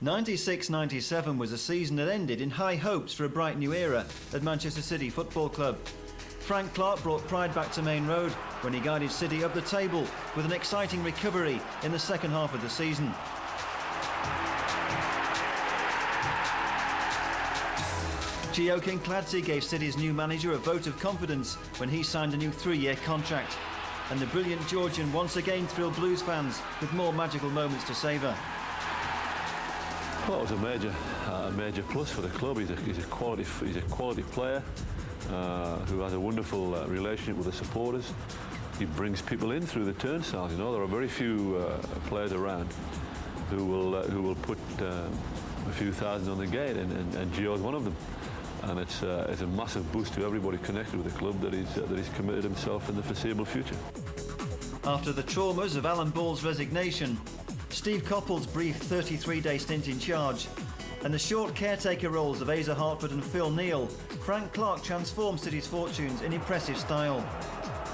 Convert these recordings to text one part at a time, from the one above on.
'96-97 was a season that ended in high hopes for a bright new era at Manchester City Football Club. Frank Clark brought pride back to Main Road when he guided City up the table with an exciting recovery in the second half of the season. Gio Kinkladze gave City's new manager a vote of confidence when he signed a new 3-year contract. And the brilliant Georgian once again thrilled Blues fans with more magical moments to savour. Well, it was a major plus for the club. He's a quality player who has a wonderful relationship with the supporters. He brings people in through the turnstiles. You know, there are very few players around who will put a few thousand on the gate, and Gio's one of them. And it's a massive boost to everybody connected with the club that he's committed himself in the foreseeable future. After the traumas of Alan Ball's resignation, Steve Coppell's brief 33-day stint in charge, and the short caretaker roles of Asa Hartford and Phil Neal, Frank Clark transformed City's fortunes in impressive style.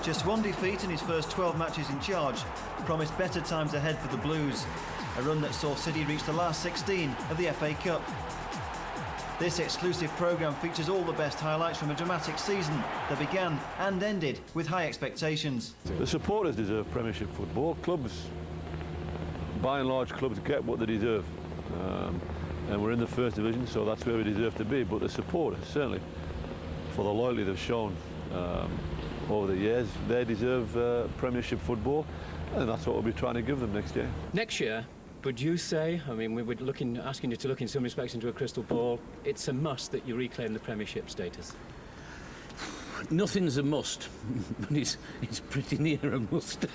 Just one defeat in his first 12 matches in charge promised better times ahead for the Blues, a run that saw City reach the last 16 of the FA Cup. This exclusive programme features all the best highlights from a dramatic season that began and ended with high expectations. The supporters deserve Premiership football. Clubs, by and large, clubs get what they deserve. And we're in the first division, so that's where we deserve to be. But the supporters, certainly, for the loyalty they've shown over the years, they deserve Premiership football, and that's what we'll be trying to give them next year. Next year, would you say, I mean, we were asking you to look in some respects into a crystal ball, it's a must that you reclaim the Premiership status? Nothing's a must, but it's pretty near a must.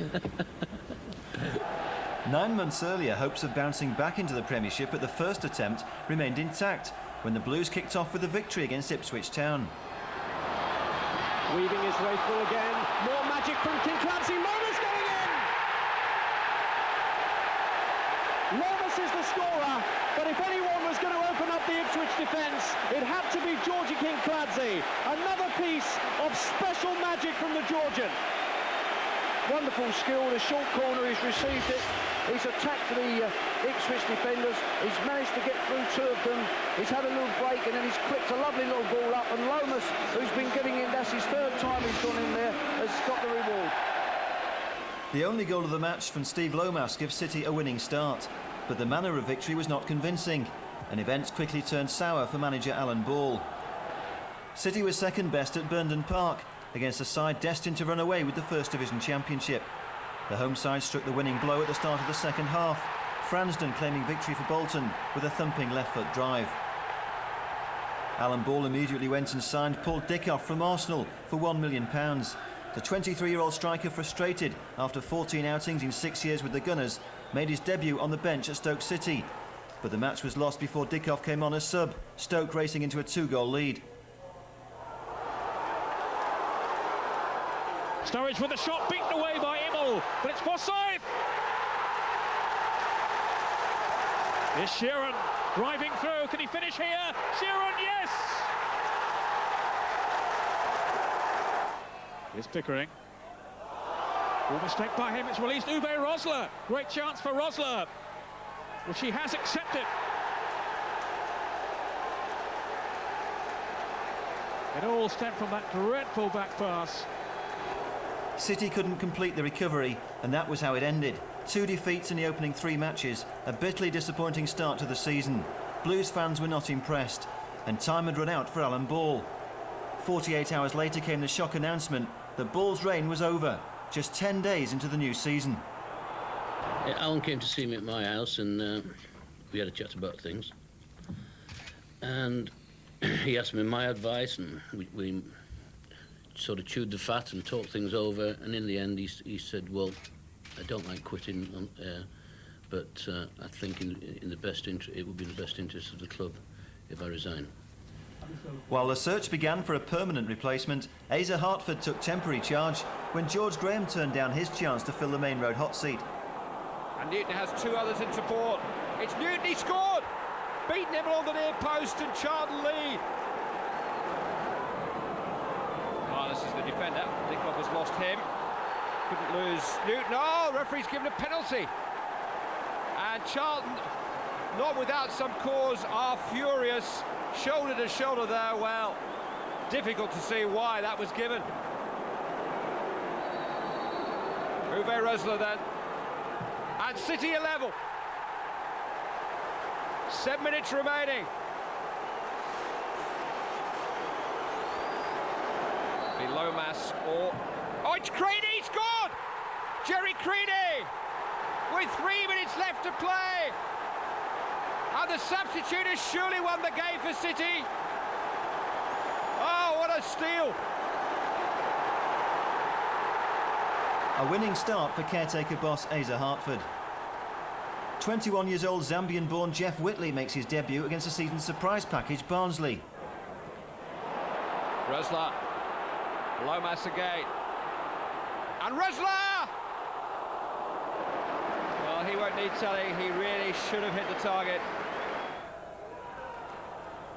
9 months earlier, hopes of bouncing back into the Premiership at the first attempt remained intact when the Blues kicked off with a victory against Ipswich Town. Weaving his way through again, more magic from Kinkladze, Lomas going in! Lomas is the scorer, but if anyone was going to open up the Ipswich defence, it had to be Georgie Kinkladze. Another piece of special magic from the Georgian. Wonderful skill, the short corner, he's received it. He's attacked the Ipswich defenders. He's managed to get through 2 of them. He's had a little break and then he's clipped a lovely little ball up. And Lomas, who's been getting in, that's his 3rd time he's gone in there, has got the reward. The only goal of the match from Steve Lomas gives City a winning start. But the manner of victory was not convincing, and events quickly turned sour for manager Alan Ball. City was second best at Burnden Park, against a side destined to run away with the First Division Championship. The home side struck the winning blow at the start of the second half, Fransden claiming victory for Bolton with a thumping left-foot drive. Alan Ball immediately went and signed Paul Dickoff from Arsenal for £1 million. The 23-year-old striker, frustrated after 14 outings in 6 years with the Gunners, made his debut on the bench at Stoke City. But the match was lost before Dickoff came on as sub, Stoke racing into a 2-goal lead. Sturridge with a shot beaten away by Immel, but it's Forsyth! Here's Sheeran driving through, can he finish here? Sheeran, yes! Here's Pickering. All mistake by him, it's released Uwe Rosler. Great chance for Rosler, which he has accepted. It all stemmed from that dreadful back pass. City couldn't complete the recovery, and that was how it ended. 2 defeats in the opening 3 matches, a bitterly disappointing start to the season. Blues fans were not impressed, and time had run out for Alan Ball. 48 hours later came the shock announcement that Ball's reign was over, just 10 days into the new season. Alan came to see me at my house and we had a chat about things. And he asked me my advice, and we sort of chewed the fat and talked things over, and in the end he said, well, I don't like quitting, but I think in the best it would be in the best interest of the club if I resign. While the search began for a permanent replacement, Asa Hartford took temporary charge when George Graham turned down his chance to fill the Main Road hot seat. And Newton has two others in support. It's Newton, he scored! Beaten him along the near post and Charlton lead. Oh, this is the defender. Dickoff has lost him. Couldn't lose Newton. Oh, referee's given a penalty. And Charlton, not without some cause, are furious. Shoulder to shoulder there. Well, difficult to see why that was given. Uwe Rosler then. And City are level. 7 minutes remaining. Be Lomas or... Oh, it's Creedy, he scored! Jerry Creedy! With 3 minutes left to play. And the substitute has surely won the game for City. Oh, what a steal. A winning start for caretaker boss Asa Hartford. 21 years old Zambian-born Jeff Whitley makes his debut against the season's surprise package, Barnsley. Rosler. Lomas again. And Rosler! Well, he won't need telling. He really should have hit the target.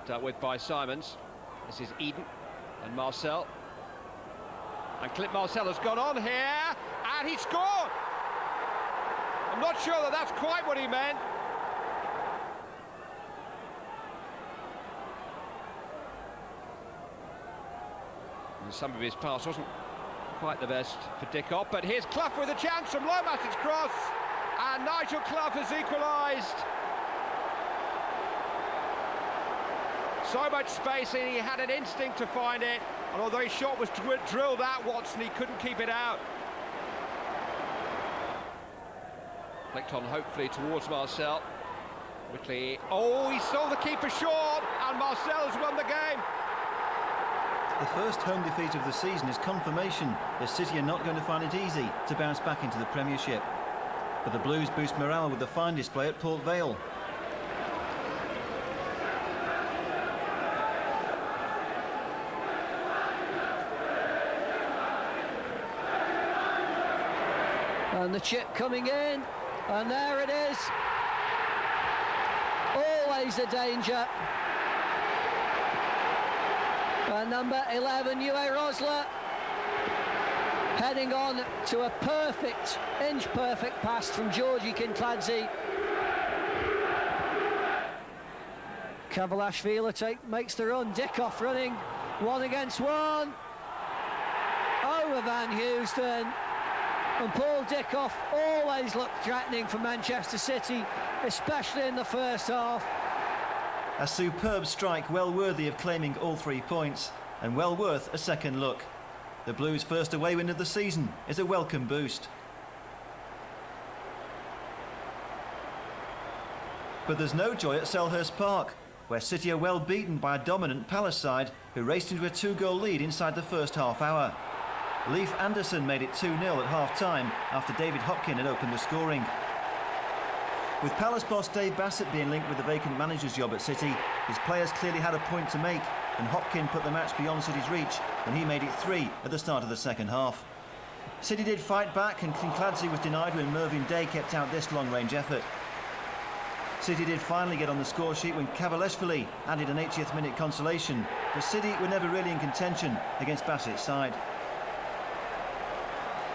Dealt with by Simons. This is Eden and Marcel. And Clip Marcel has gone on here, and he scored! I'm not sure that that's quite what he meant. And some of his pass wasn't quite the best for Dickoff, but here's Clough with a chance from Lomas' cross, and Nigel Clough has equalised. So much space, and he had an instinct to find it, and although his shot was drilled at Watson, he couldn't keep it out. Flicked on hopefully towards Marcel. Whitley, oh, he saw the keeper short, and Marcel has won the game. The first home defeat of the season is confirmation that City are not going to find it easy to bounce back into the Premiership. But the Blues boost morale with the fine display at Port Vale. And the chip coming in, and there it is. Always a danger. And number 11, Uwe Rosler, heading on to a perfect, inch-perfect pass from Georgie Kinkladze. Kavalashvili makes the run, Dickoff running, 1 against 1. Over Van Houston. And Paul Dickoff always looked threatening for Manchester City, especially in the first half. A superb strike, well worthy of claiming all 3 points, and well worth a second look. The Blues' first away win of the season is a welcome boost. But there's no joy at Selhurst Park, where City are well beaten by a dominant Palace side who raced into a 2-goal lead inside the first half hour. Leif Anderson made it 2-0 at half-time after David Hopkin had opened the scoring. With Palace boss Dave Bassett being linked with the vacant manager's job at City, his players clearly had a point to make, and Hopkin put the match beyond City's reach when he made it 3 at the start of the second half. City did fight back, and Kinkladze was denied when Mervyn Day kept out this long-range effort. City did finally get on the score sheet when Kavalashvili added an 80th minute consolation, but City were never really in contention against Bassett's side.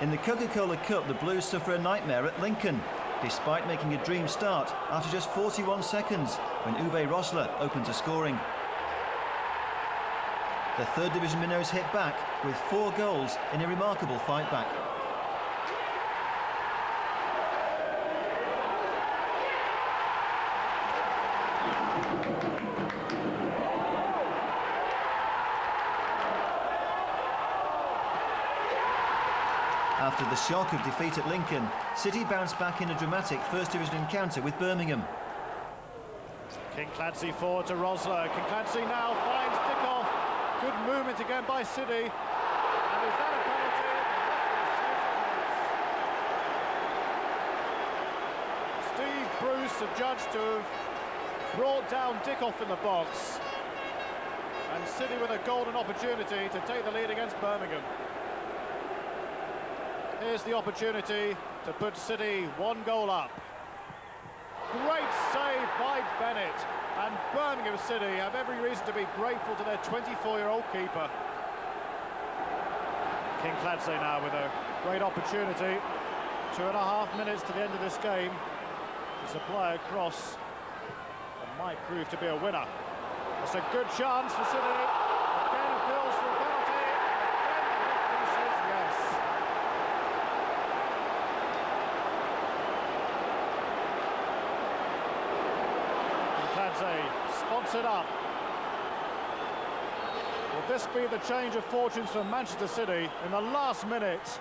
In the Coca-Cola Cup, the Blues suffer a nightmare at Lincoln, despite making a dream start after just 41 seconds when Uwe Rosler opened to scoring. The third division minnows hit back with 4 goals in a remarkable fight back. After the shock of defeat at Lincoln, City bounced back in a dramatic First Division encounter with Birmingham. Kinkladze forward to Rosler. Kinkladze now finds Dickoff. Good movement again by City. And is that a penalty? Steve Bruce adjudged to have brought down Dickoff in the box. And City with a golden opportunity to take the lead against Birmingham. Here's the opportunity to put City 1 goal up. Great save by Bennett, and Birmingham City have every reason to be grateful to their 24-year-old keeper. Kinkladze now with a great opportunity. 2.5 minutes to the end of this game to supply a cross that might prove to be a winner. It's a good chance for City. Again appeals for a penalty. Again the says yes. Sponsored up. Will this be the change of fortunes for Manchester City in the last minute?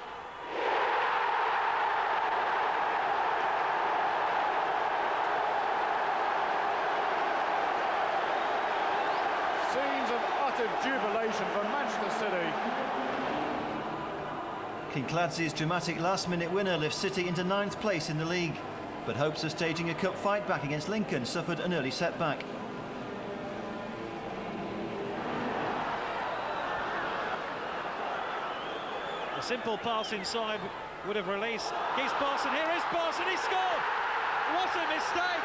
Scenes of utter jubilation for Manchester City. Kinkladze's dramatic last-minute winner lifts City into 9th place in the league. But hopes of staging a cup fight back against Lincoln suffered an early setback. A simple pass inside would have released. Here's Parson, here is Parson, he scored! What a mistake!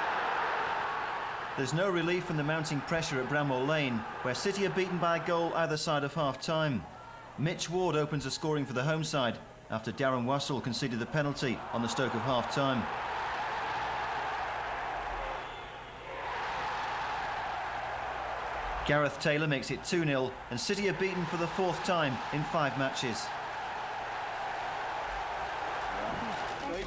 There's no relief from the mounting pressure at Bramwell Lane, where City are beaten by a goal either side of half-time. Mitch Ward opens the scoring for the home side after Darren Wassell conceded the penalty on the stroke of half-time. Gareth Taylor makes it 2-0 and City are beaten for the 4th time in 5 matches.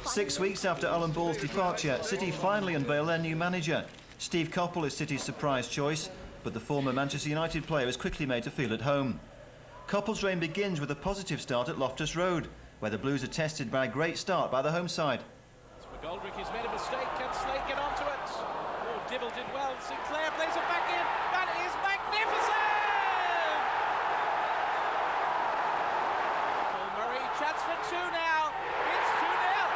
6 weeks after Alan Ball's departure, City finally unveil their new manager. Steve Coppell is City's surprise choice, but the former Manchester United player is quickly made to feel at home. Coppell's reign begins with a positive start at Loftus Road, where the Blues are tested by a great start by the home side. McGoldrick has made a mistake. Can Slade get onto it? Oh, Dibble did well. Sinclair plays it back in. That is magnificent! Paul Murray, chance for 2 now. It's 2-0.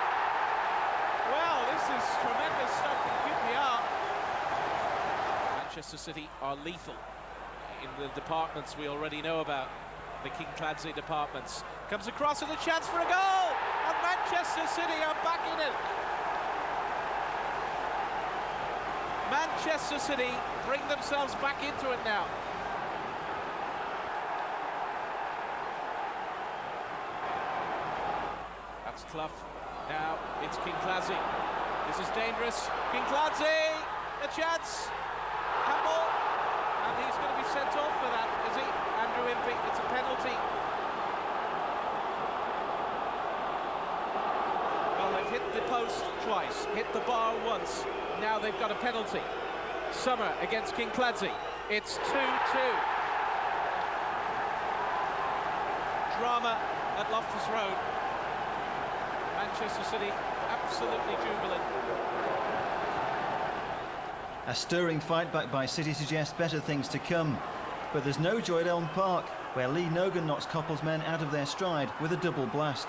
Well, this is tremendous stuff from QPR. Manchester City are lethal in the departments we already know about. The Kinkladze departments. Comes across and a chance for a goal! And Manchester City are back in it. Manchester City bring themselves back into it now. That's Clough. Now it's Kinkladze. This is dangerous. Kinkladze, a chance. Handball. And he's going to be sent off for that, is he? Andrew Impey, it's a penalty. Well, they've hit the post twice, hit the bar once. Now they've got a penalty. Summer against Kinkladze. It's 2-2. Drama at Loftus Road. Manchester City absolutely jubilant. A stirring fight back by City suggests better things to come. But there's no joy at Elm Park, where Lee Nogan knocks Coppell's men out of their stride with a double blast.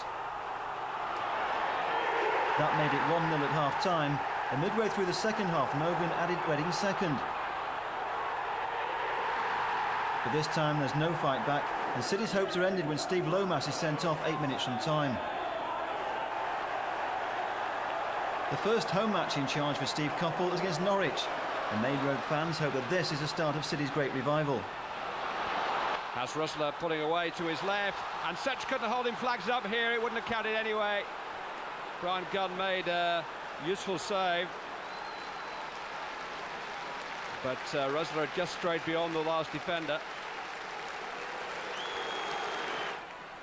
That made it 1-0 at half-time, and midway through the second half, Nogan added Reading's second. But this time there's no fight back, and City's hopes are ended when Steve Lomas is sent off 8 minutes from time. The first home match in charge for Steve Coppell is against Norwich, and Maid Road fans hope that this is the start of City's great revival. Has Rosler pulling away to his left, and Such couldn't hold him flags up here, it wouldn't have counted anyway. Brian Gunn made a useful save, but Rosler just straight beyond the last defender.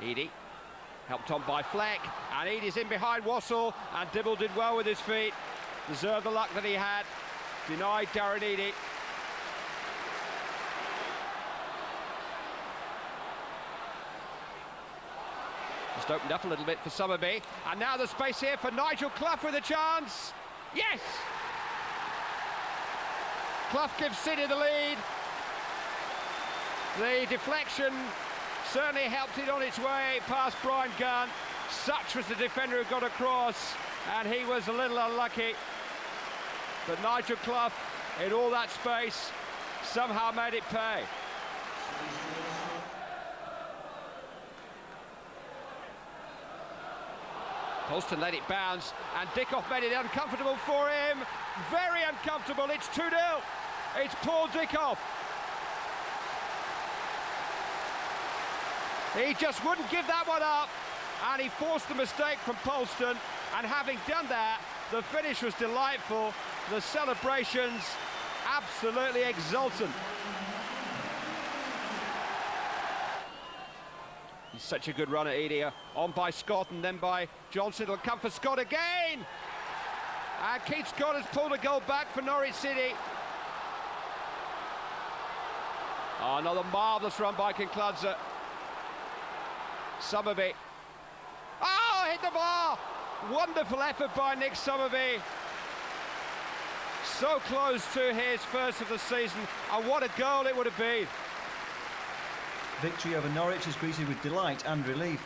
Eadie helped on by Fleck, and Eadie's in behind Wassell, and Dibble did well with his feet, deserved the luck that he had, denied Darren Eadie. Just opened up a little bit for Summerby. And now the space here for Nigel Clough with a chance. Yes! Clough gives City the lead. The deflection certainly helped it on its way past Brian Gunn. Such was the defender who got across, and he was a little unlucky. But Nigel Clough, in all that space, somehow made it pay. Polston let it bounce, and Dickoff made it uncomfortable for him. Very uncomfortable. It's 2-0. It's Paul Dickoff. He just wouldn't give that one up, and he forced the mistake from Polston. And having done that, the finish was delightful. The celebrations absolutely exultant. He's such a good runner, Edia. On by Scott and then by Johnson. It'll come for Scott again. And Keith Scott has pulled a goal back for Norwich City. Oh, another marvellous run by Kinkladze. Summerby. Oh, hit the bar! Wonderful effort by Nick Summerby. So close to his first of the season, and what a goal it would have been. Victory over Norwich is greeted with delight and relief.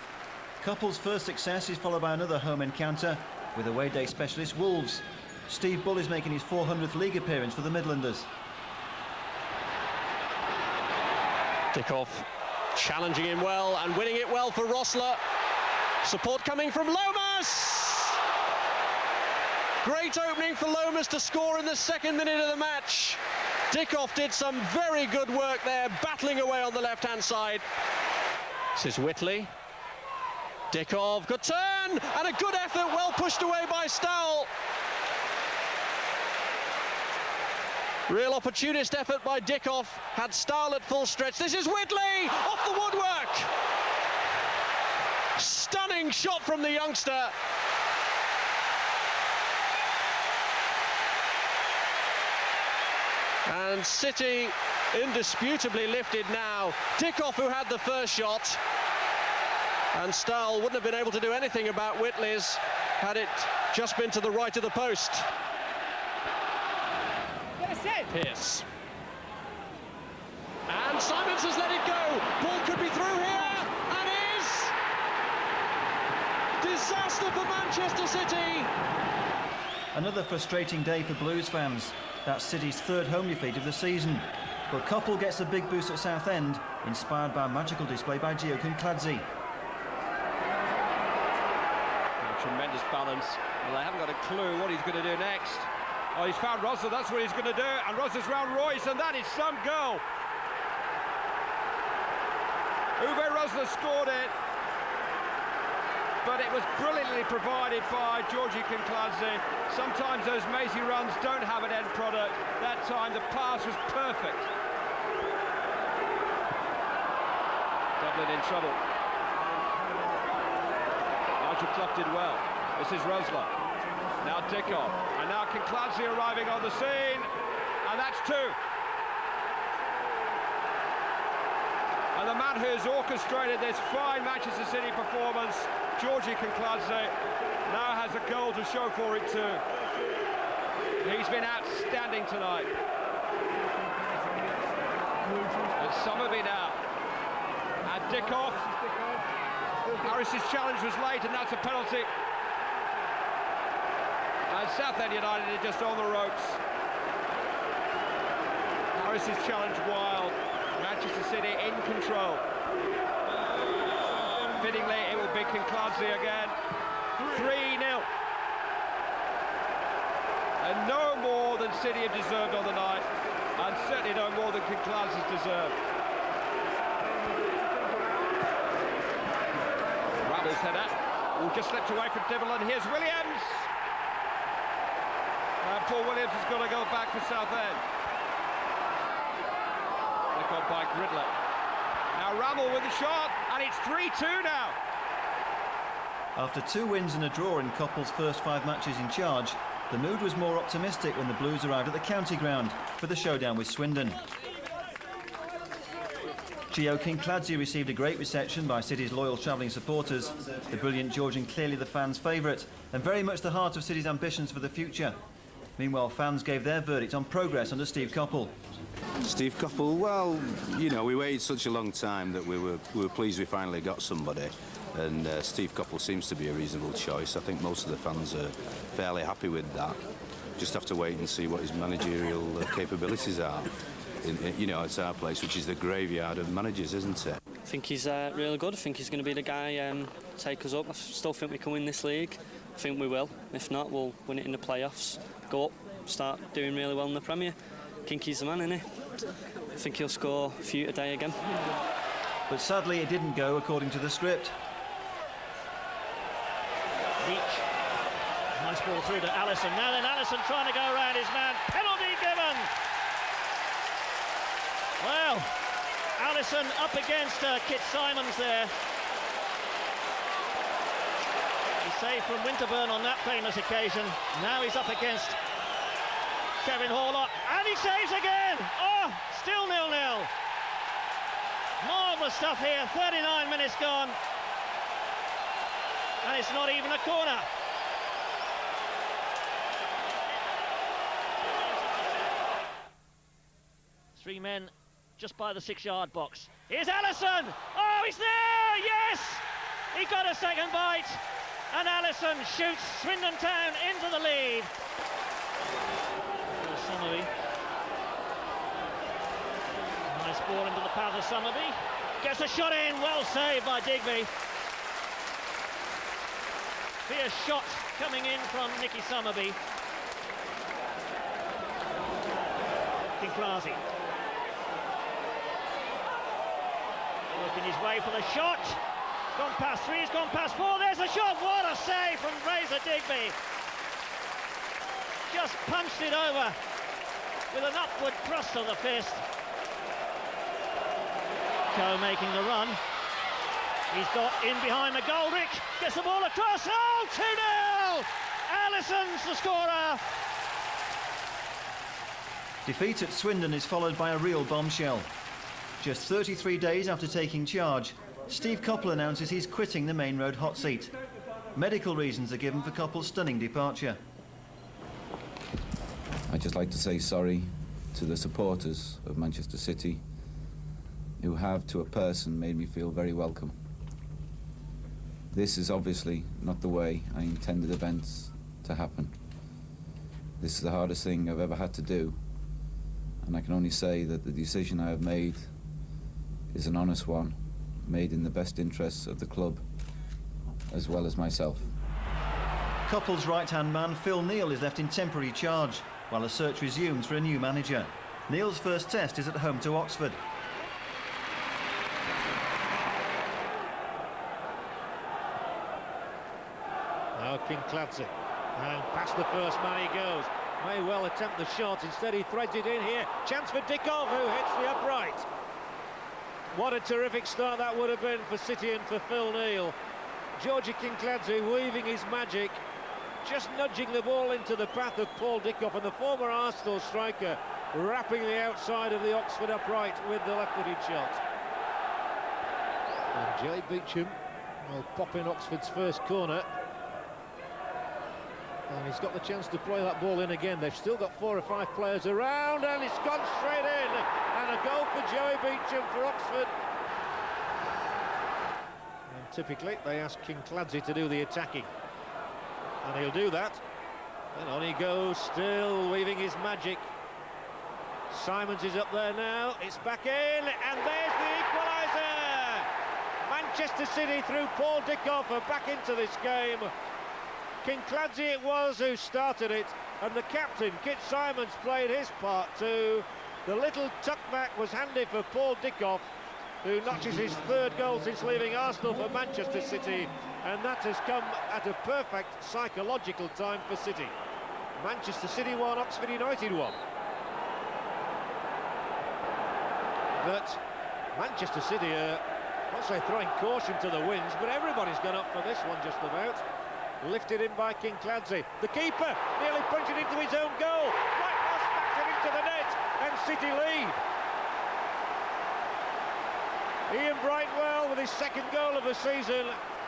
Couple's first success is followed by another home encounter with away day specialist Wolves. Steve Bull is making his 400th league appearance for the Midlanders. Dickoff challenging him well and winning it well for Rossler. Support coming from Lomas. Great opening for Lomas to score in the second minute of the match. Dickoff did some very good work there, battling away on the left-hand side. This is Whitley. Dickoff, good turn, and a good effort, well pushed away by Stowell. Real opportunist effort by Dickoff, had Stowell at full stretch. This is Whitley, off the woodwork. Stunning shot from the youngster. And City indisputably lifted now. Dickoff, who had the first shot, and Stowell wouldn't have been able to do anything about Whitley's had it just been to the right of the post. Pearce. And Simons has let it go. Ball could be through here, and is. Disaster for Manchester City. Another frustrating day for Blues fans. That's City's third home defeat of the season. But Couple gets a big boost at Southend, inspired by a magical display by Gio Kinkladze. Tremendous balance, and they haven't got a clue what he's going to do next. Oh, he's found Rosler, that's what he's going to do, and Rosler's round Royce, and that is some goal. Uwe Rosler scored it, but it was brilliantly provided by Georgi Kinkladze. Sometimes those mazy runs don't have an end product. That time the pass was perfect. Dublin in trouble. Nigel Clough did well. This is Rosler. Now Dickoff. And now Kinkladze arriving on the scene. And that's two. And the man who has orchestrated this fine Manchester City performance, Georgi Kinkladze, now has a goal to show for it too. He's been outstanding tonight. It's Summerby now. And Dickoff. Harris's challenge was late, and that's a penalty. And Southend United are just on the ropes. Harris's challenge wild. Manchester City in control. Fittingly, it will be Kinkladze again. 3-0. And no more than City have deserved on the night, and certainly no more than Kinkladze's deserved. Rabble's header. Just slipped away from Dibble, and here's Williams. And Paul Williams has got to go back for Southend. They're got by Gridley. Now Rammel with the shot, and it's 3-2 now. After 2 wins and a draw in Couple's first 5 matches in charge, the mood was more optimistic when the Blues arrived at the county ground for the showdown with Swindon. Gio Kinkladze received a great reception by City's loyal travelling supporters. The brilliant Georgian clearly the fans' favourite and very much the heart of City's ambitions for the future. Meanwhile, fans gave their verdict on progress under Steve Coppell. Steve Coppell, well, you know, we waited such a long time that we were pleased we finally got somebody, and Steve Coppell seems to be a reasonable choice. I think most of the fans are fairly happy with that. Just have to wait and see what his managerial capabilities are. You know, it's our place, which is the graveyard of managers, isn't it? I think he's really good. I think he's going to be the guy take us up. I still think we can win this league. I think we will. If not, we'll win it in the playoffs, go up, start doing really well in the Premier. Kinky's the man, isn't he? I think he'll score a few today again. But sadly, it didn't go according to the script. Leach. Nice ball through to Allison. Now then, Allison trying to go around his man. Penalty given! Well, Allison up against Kit Simons there. He saved from Winterburn on that famous occasion. Now he's up against Kevin Horlock, and he saves again! Oh, still 0-0. Marvellous stuff here, 39 minutes gone. And it's not even a corner. Three men just by the 6-yard box. Here's Allison! Oh, he's there! Yes! He got a second bite, and Allison shoots Swindon Town into the lead. Summerby. Nice ball into the path of Summerby. Gets a shot in, well saved by Digby. Fierce shot coming in from Nicky Summerby. Kinkladze. Working his way for the shot. Gone past 3, he's gone past 4, there's a shot! What a save from Razor Digby! Just punched it over with an upward thrust of the fist. Coe making the run. He's got in behind McGoldrick, gets the ball across, oh, 2-0! Allison's the scorer. Defeat at Swindon is followed by a real bombshell. Just 33 days after taking charge, Steve Coppell announces he's quitting the Main Road hot seat. Medical reasons are given for Coppell's stunning departure. I'd just like to say sorry to the supporters of Manchester City who have, to a person, made me feel very welcome. This is obviously not the way I intended events to happen. This is the hardest thing I've ever had to do, and I can only say that the decision I have made is an honest one, made in the best interests of the club as well as myself. Coppell's right-hand man, Phil Neal, is left in temporary charge, while a search resumes for a new manager. Neal's first test is at home to Oxford. Now Kinkladze, and past the first man he goes. May well attempt the shot, instead he threads it in here. Chance for Dickov, who hits the upright. What a terrific start that would have been for City and for Phil Neal. Georgie Kinkladze weaving his magic, just nudging the ball into the path of Paul Dickov, and the former Arsenal striker wrapping the outside of the Oxford upright with the left-footed shot. And Jay Beecham will pop in Oxford's first corner. And he's got the chance to play that ball in again. They've still got 4 or 5 players around, and it's gone straight in. And a goal for Joey Beecham for Oxford. And typically, they ask Kinkladze to do the attacking. And he'll do that. And on he goes, still weaving his magic. Simons is up there now. It's back in, and there's the equaliser. Manchester City through Paul Dickov are back into this game. Kinkladze it was who started it, and the captain, Kit Simons, played his part too. The little tuck-back was handy for Paul Dickov, who notches his 3rd goal since leaving Arsenal for Manchester City, and that has come at a perfect psychological time for City. Manchester City won, Oxford United won. But Manchester City are, I'll say, throwing caution to the winds, but everybody's gone up for this one just about. Lifted in by Kinkladze. The keeper nearly punched it into his own goal. Whitehouse backed it into the net, and City lead. Ian Brightwell with his second goal of the season,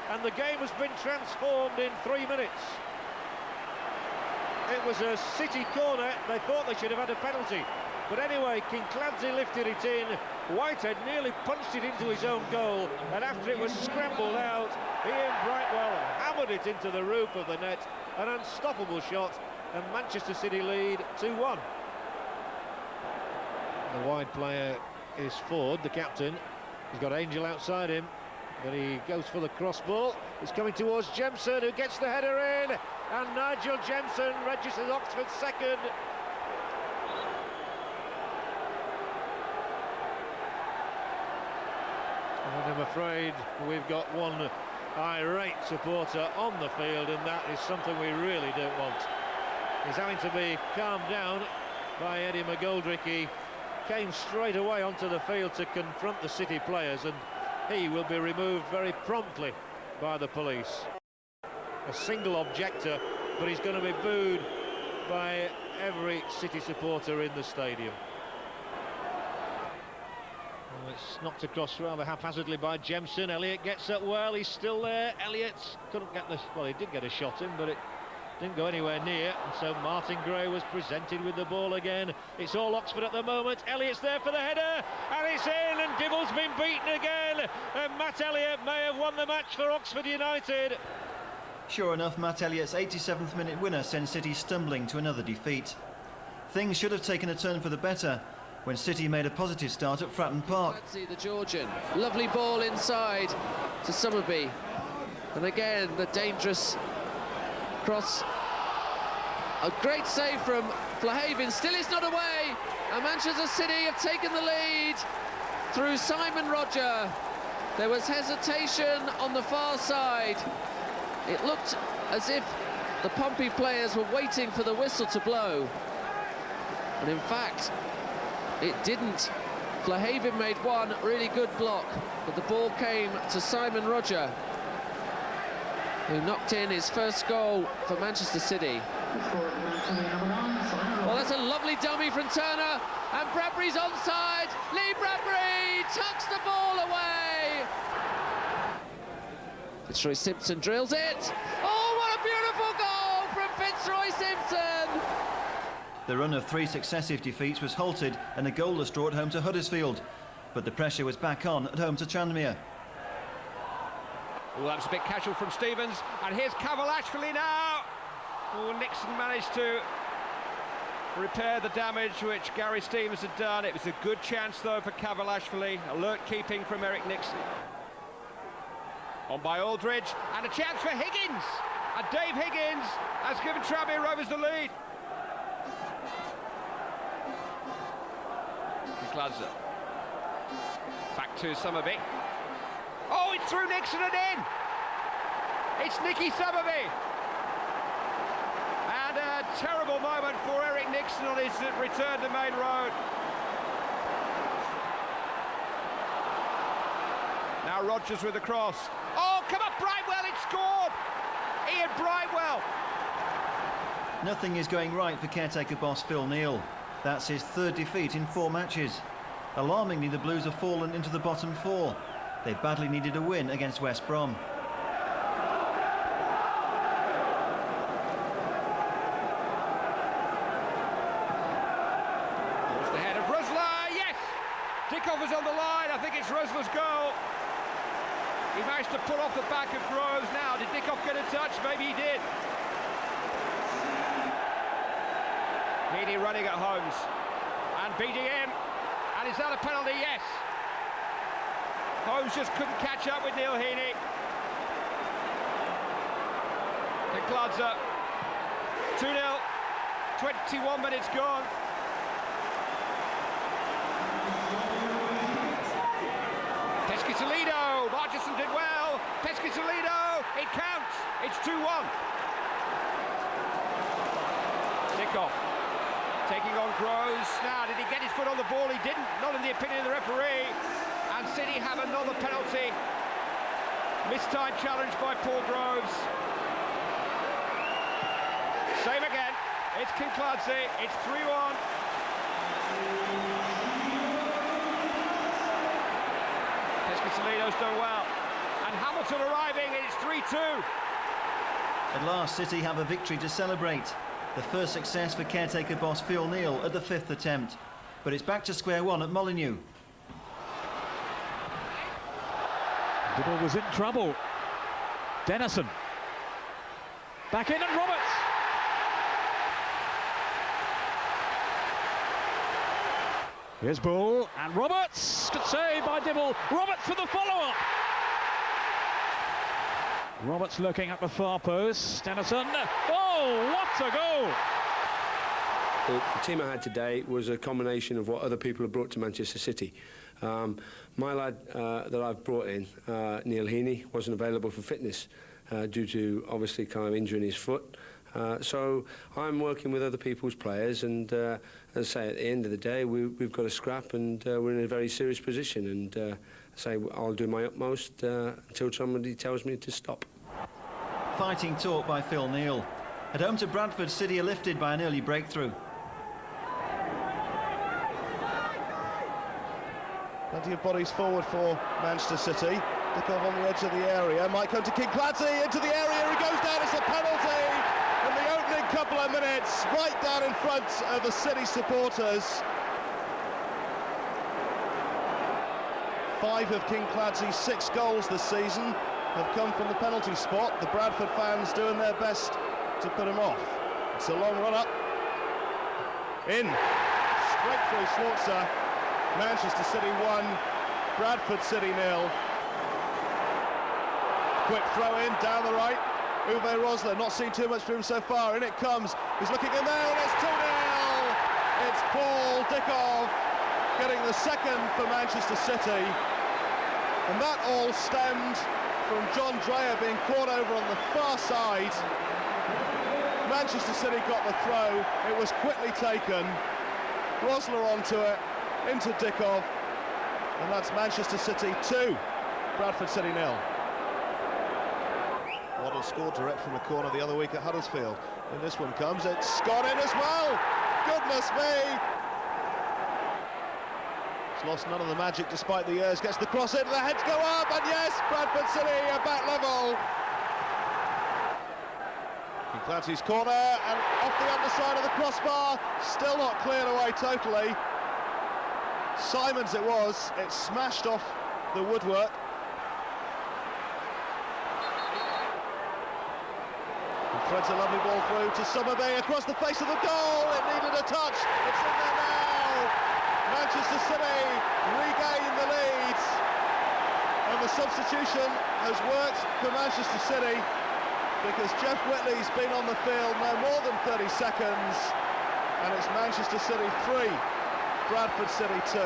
and the game has been transformed in 3 minutes. It was a City corner. They thought they should have had a penalty. But anyway, Kinkladze lifted it in. Whitehead nearly punched it into his own goal, and after it was scrambled out, Ian Brightwell hammered it into the roof of the net. An unstoppable shot, and Manchester City lead 2-1. The wide player is Ford, the captain. He's got Angel outside him, but he goes for the cross ball. It's coming towards Jemson, who gets the header in, and Nigel Jemson registers Oxford's second. And I'm afraid we've got one irate supporter on the field, and that is something we really don't want. He's having to be calmed down by Eddie McGoldrick. He came straight away onto the field to confront the City players, and he will be removed very promptly by the police. A single objector, but he's going to be booed by every City supporter in the stadium. Well, it's knocked across rather haphazardly by Jemson. Elliott gets up well, he's still there. Elliott couldn't get the... well, he did get a shot in, but it didn't go anywhere near, and so Martin Gray was presented with the ball again. It's all Oxford at the moment. Elliott's there for the header, and it's in, and Dibble's been beaten again, and Matt Elliott may have won the match for Oxford United. Sure enough, Matt Elliott's 87th minute winner sends City stumbling to another defeat. Things should have taken a turn for the better when City made a positive start at Fratton Park. The Georgian, lovely ball inside to Summerby, and again the dangerous cross. A great save from Flahaven. Still it's not away, and Manchester City have taken the lead through Simon Roger. There was hesitation on the far side. It looked as if the Pompey players were waiting for the whistle to blow, and in fact it didn't. Flahaven made one really good block, but the ball came to Simon Roger, who knocked in his first goal for Manchester City. Well, that's a lovely dummy from Turner, and Bradbury's onside. Lee Bradbury tucks the ball away. Fitzroy Simpson drills it. Oh, what a beautiful goal from Fitzroy Simpson! The run of 3 successive defeats was halted and a goalless draw at home to Huddersfield, but the pressure was back on at home to Tranmere. Well, that was a bit casual from Stevens, and here's Cavalashvili now. Oh, Nixon managed to repair the damage which Gary Stevens had done. It was a good chance, though, for Cavalashvili. Alert keeping from Eric Nixon. On by Aldridge, and a chance for Higgins. And Dave Higgins has given Tranmere Rovers the lead. Kinkladze. Back to Summerby. Oh, it's through Nixon and in! It's Nicky Summerby! And a terrible moment for Eric Nixon on his return to Main Road. Now Rodgers with the cross. Oh, come up, Brightwell, it's scored! Ian Brightwell! Nothing is going right for caretaker boss Phil Neal. That's his 3rd defeat in 4 matches. Alarmingly, the Blues have fallen into the bottom 4. They badly needed a win against West Brom. There's the head of Rusler, yes! Dickoff is on the line, I think it's Rusler's goal. He managed to pull off the back of Groves now. Did Dickoff get a touch? Maybe he did. Heaney running at Holmes. And beating him. And is that a penalty? Yes. Holmes just couldn't catch up with Neil Heaney. Kinkladze. 2-0. 21 minutes gone. Pescatolino. Marchison did well. Pescatolino. It counts. It's 2-1. Dickoff. Taking on Groves. Now, did he get his foot on the ball? He didn't. Not in the opinion of the referee. And City have another penalty. Mistimed challenge by Paul Groves. Same again. It's Kinkladze. It's 3-1. Marcelino's done well. And Hamilton arriving, and it's 3-2. At last, City have a victory to celebrate. The first success for caretaker boss Phil Neal at the 5th attempt. But it's back to square one at Molineux. Dibble was in trouble. Dennison. Back in, and Roberts. Here's Bull, and Roberts. Good save by Dibble. Roberts for the follow-up. Roberts looking at the far post. Dennison. Oh, what a goal! The team I had today was a combination of what other people have brought to Manchester City. My lad that I've brought in, Neil Heaney, wasn't available for fitness due to obviously kind of injuring his foot. So I'm working with other people's players, and as I say, at the end of the day, we've got a scrap, and we're in a very serious position. And say I'll do my utmost until somebody tells me to stop. Fighting talk by Phil Neal. At home to Bradford, City are lifted by an early breakthrough. Plenty of bodies forward for Manchester City. Dickov on the edge of the area. Might come to Kinkladze into the area. He goes down. It's a penalty in the opening couple of minutes, right down in front of the City supporters. 5 of Kinkladze's 6 goals this season have come from the penalty spot. The Bradford fans doing their best to put him off. It's a long run up. In. Straight through Schwarzer. Manchester City 1, Bradford City 0. Quick throw in, down the right. Uwe Rosler, not seen too much from him so far. In it comes. He's looking in there, and it's 2-0. It's Paul Dickov getting the second for Manchester City. And that all stemmed from John Dreyer being caught over on the far side. Manchester City got the throw. It was quickly taken. Rosler onto it. Into Dickov, and that's Manchester City 2, Bradford City 0. Waddle scored direct from a corner the other week at Huddersfield. And this one comes, it's gone in as well! Goodness me! It's lost none of the magic despite the years, gets the cross in, the heads go up, and yes, Bradford City are back level! Kinkladze's corner, and off the underside of the crossbar, still not cleared away totally. Simons it was, it smashed off the woodwork. He threads a lovely ball through to Summerby across the face of the goal. It needed a touch, it's in there now. Manchester City regain the lead. And the substitution has worked for Manchester City because Jeff Whitley's been on the field no more than 30 seconds. And it's Manchester City 3. Bradford City 2.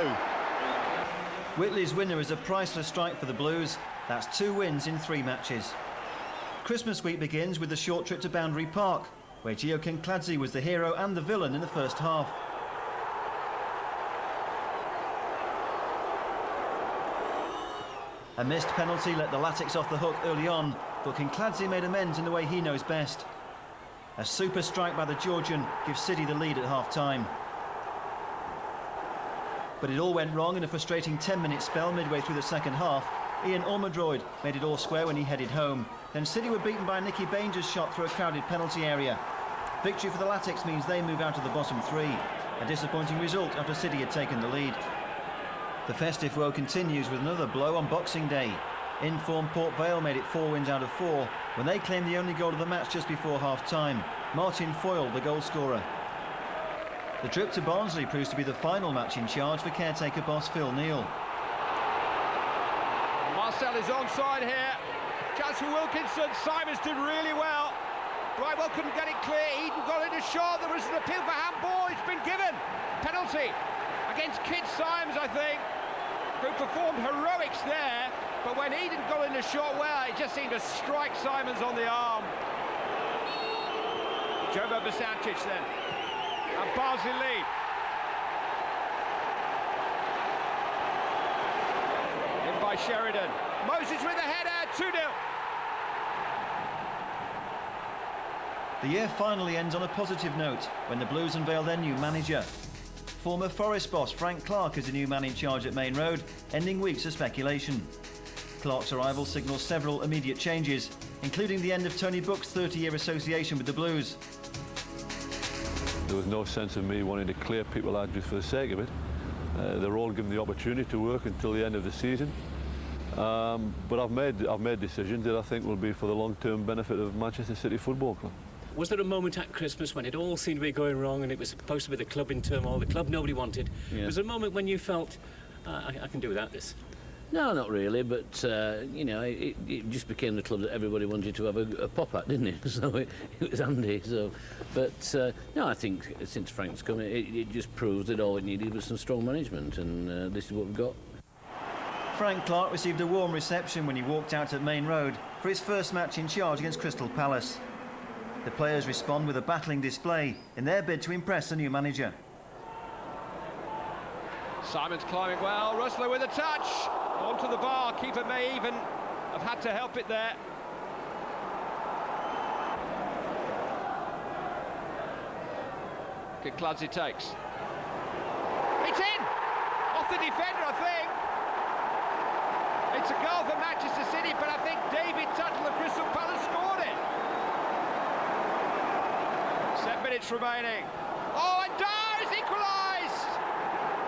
Whitley's winner is a priceless strike for the Blues. That's 2 wins in 3 matches. Christmas week begins with a short trip to Boundary Park, where Gio Kinkladze was the hero and the villain in the first half. A missed penalty let the Latics off the hook early on, but Kinkladze made amends in the way he knows best. A super strike by the Georgian gives City the lead at half-time. But it all went wrong in a frustrating 10-minute spell midway through the second half. Ian Ormondroyd made it all square when he headed home. Then City were beaten by Nicky Bainger's shot through a crowded penalty area. Victory for the Latics means they move out of the bottom 3. A disappointing result after City had taken the lead. The festive woe continues with another blow on Boxing Day. In-form Port Vale made it 4 wins out of 4 when they claimed the only goal of the match just before half-time. Martin Foyle, the goal scorer. The trip to Barnsley proves to be the final match in charge for caretaker boss Phil Neal. Marcel is onside here. Chance for Wilkinson. Simons did really well. Brightwell couldn't get it clear. Eden got in a shot. There was an appeal for handball. It's been given. Penalty against Kid Symes, I think, who performed heroics there. But when Eden got in a shot, well, it just seemed to strike Simons on the arm. Jovo Basancic then. And Barnsley lead. In by Sheridan. Moses with a header, 2-0. The year finally ends on a positive note when the Blues unveil their new manager. former Forest boss Frank Clark as the new man in charge at Main Road, ending weeks of speculation. Clark's arrival signals several immediate changes, including the end of Tony Book's 30-year association with the Blues. There was no sense of me wanting to clear people out just for the sake of it. They're all given the opportunity to work until the end of the season. But I've made decisions that I think will be for the long-term benefit of Manchester City Football Club. Was there a moment at Christmas when it all seemed to be going wrong and it was supposed to be the club in turmoil, the club nobody wanted? Yeah. Was there a moment when you felt, I can do without this? No, not really, but, you know, it just became the club that everybody wanted to have a pop at, didn't it? So it was handy. So, but, no, I think since Frank's come, it just proves that all it needed was some strong management, and this is what we've got. Frank Clark received a warm reception when he walked out at Main Road for his first match in charge against Crystal Palace. The players respond with a battling display in their bid to impress the new manager. Simon's climbing well, Rustler with a touch, onto the bar, keeper may even have had to help it there. Kinkladze takes. It's in! Off the defender, I think. It's a goal for Manchester City, but I think David Tuttle of Crystal Palace scored it. 7 minutes remaining. Oh, and Dyer's equalised!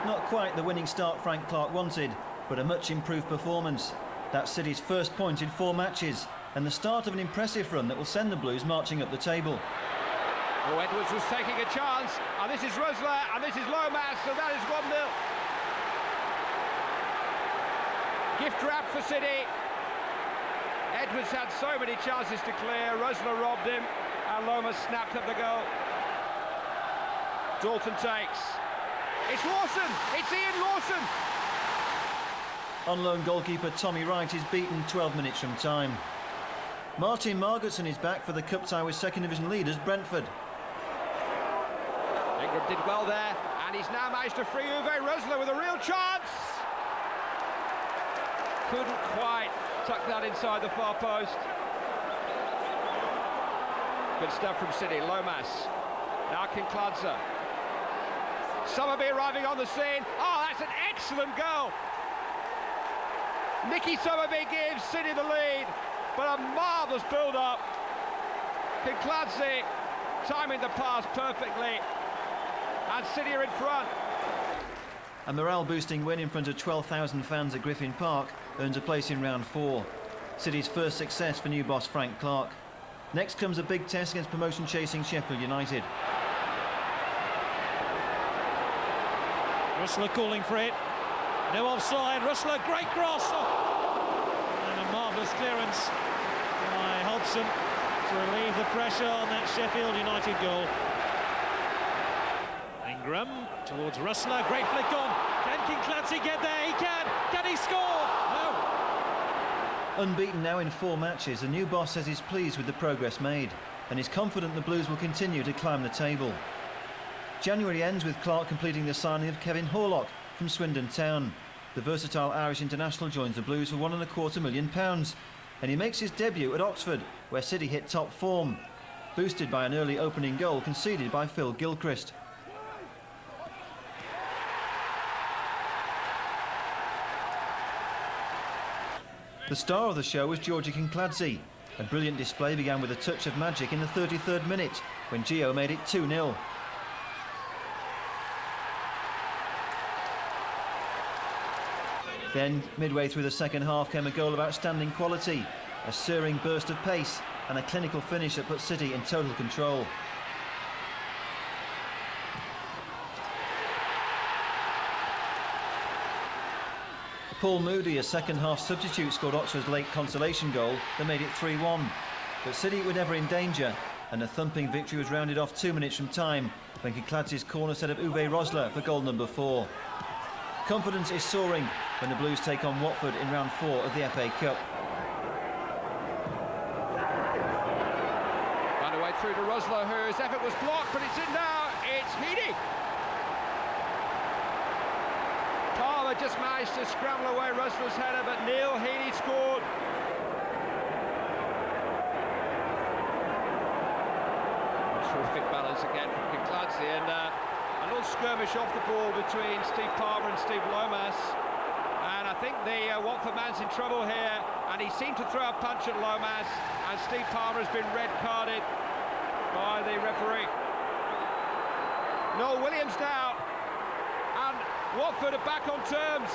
Not quite the winning start Frank Clark wanted, but a much improved performance. That's City's first point in 4 matches, and the start of an impressive run that will send the Blues marching up the table. Oh, Edwards was taking a chance, and this is Rosler, and this is Lomas, so that is 1-0. Gift wrap for City. Edwards had so many chances to clear, Rosler robbed him, and Lomas snapped up the goal. Dalton takes. It's Lawson! It's Ian Lawson! On loan goalkeeper Tommy Wright is beaten 12 minutes from time. Martin Margetson is back for the cup tie with second division leaders Brentford. Ingram did well there, and he's now managed to free Uwe Rosler with a real chance! Couldn't quite tuck that inside the far post. Good stuff from City. Lomas. Now Kinkladze. Summerby arriving on the scene. Oh, that's an excellent goal! Nicky Summerby gives City the lead, but a marvellous build-up. Kinkladze timing the pass perfectly, and City are in front. A morale-boosting win in front of 12,000 fans at Griffin Park earns a place in round 4. City's first success for new boss Frank Clark. Next comes a big test against promotion-chasing Sheffield United. Rustler calling for it. No offside. Rustler, great cross. Oh. And a marvellous clearance by Hodgson to relieve the pressure on that Sheffield United goal. Ingram towards Rustler. Great flick on. Can Kinkladze get there? He can. Can he score? No. Unbeaten now in 4 matches, the new boss says he's pleased with the progress made and is confident the Blues will continue to climb the table. January ends with Clark completing the signing of Kevin Horlock from Swindon Town. The versatile Irish international joins the Blues for £1.25 million, and he makes his debut at Oxford, where City hit top form, boosted by an early opening goal conceded by Phil Gilchrist. The star of the show was Georgie Kinkladze. A brilliant display began with a touch of magic in the 33rd minute, when Gio made it 2-0. Then, midway through the second half, came a goal of outstanding quality, a searing burst of pace and a clinical finish that put City in total control. Paul Moody, a second-half substitute, scored Oxford's late consolation goal that made it 3-1. But City were never in danger, and a thumping victory was rounded off 2 minutes from time when Kinkladze's corner set up Uwe Rosler for goal number 4. Confidence is soaring when the Blues take on Watford in round 4 of the FA Cup. Found a way through to Rosler, whose effort was blocked, but it's in now. It's Heaney. Palmer just managed to scramble away Rosler's header, but Neil Heaney scored. Terrific balance again from Kinkladze, and little skirmish off the ball between Steve Palmer and Steve Lomas. And I think the Watford man's in trouble here, and he seemed to throw a punch at Lomas, and Steve Palmer has been red-carded by the referee. Noel Williams now, and Watford are back on terms.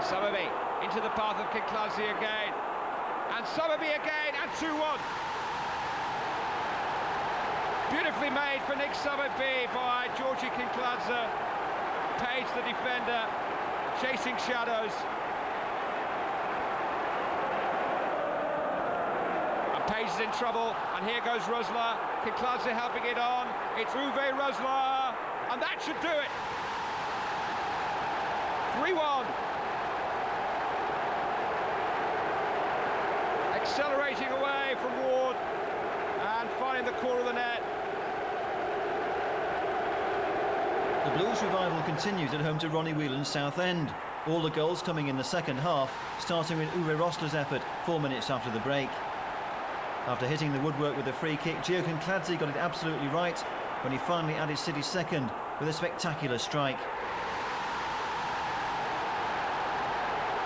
Summerby into the path of Kinkladze again, and Summerby again, and 2-1. Beautifully made for Nick Summerby by Georgie Kinkladze. Page, the defender, chasing shadows. And Page is in trouble, and here goes Rosler. Kinkladze helping it on. It's Uwe Rosler, and that should do it. 3-1. Accelerating away from Ward and finding the corner of the net. The Blues revival continues at home to Ronnie Whelan's Southend. All the goals coming in the second half, starting with Uwe Rosler's effort 4 minutes after the break. After hitting the woodwork with a free kick, Gio Kinkladze got it absolutely right when he finally added City's second with a spectacular strike.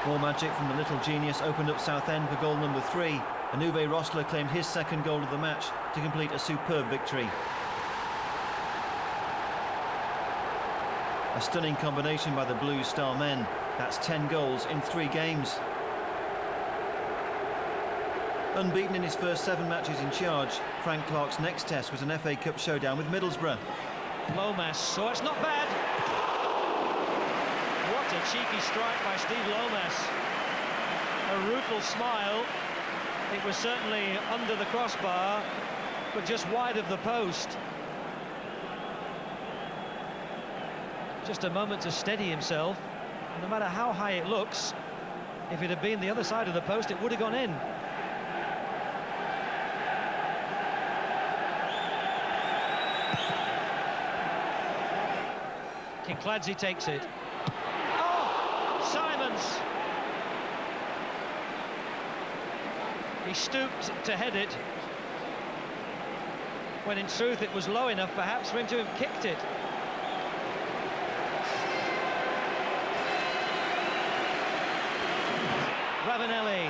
More magic from the little genius opened up Southend for goal number 3, and Uwe Rosler claimed his second goal of the match to complete a superb victory. A stunning combination by the Blues star men. That's 10 goals in 3 games. Unbeaten in his first 7 matches in charge, Frank Clark's next test was an FA Cup showdown with Middlesbrough. Lomas, so it's not bad. What a cheeky strike by Steve Lomas. A rueful smile. It was certainly under the crossbar, but just wide of the post. Just a moment to steady himself. No matter how high it looks, if it had been the other side of the post, it would have gone in. Kinkladze takes it. Oh, Simons! He stooped to head it, when in truth it was low enough perhaps for him to have kicked it. Ravanelli.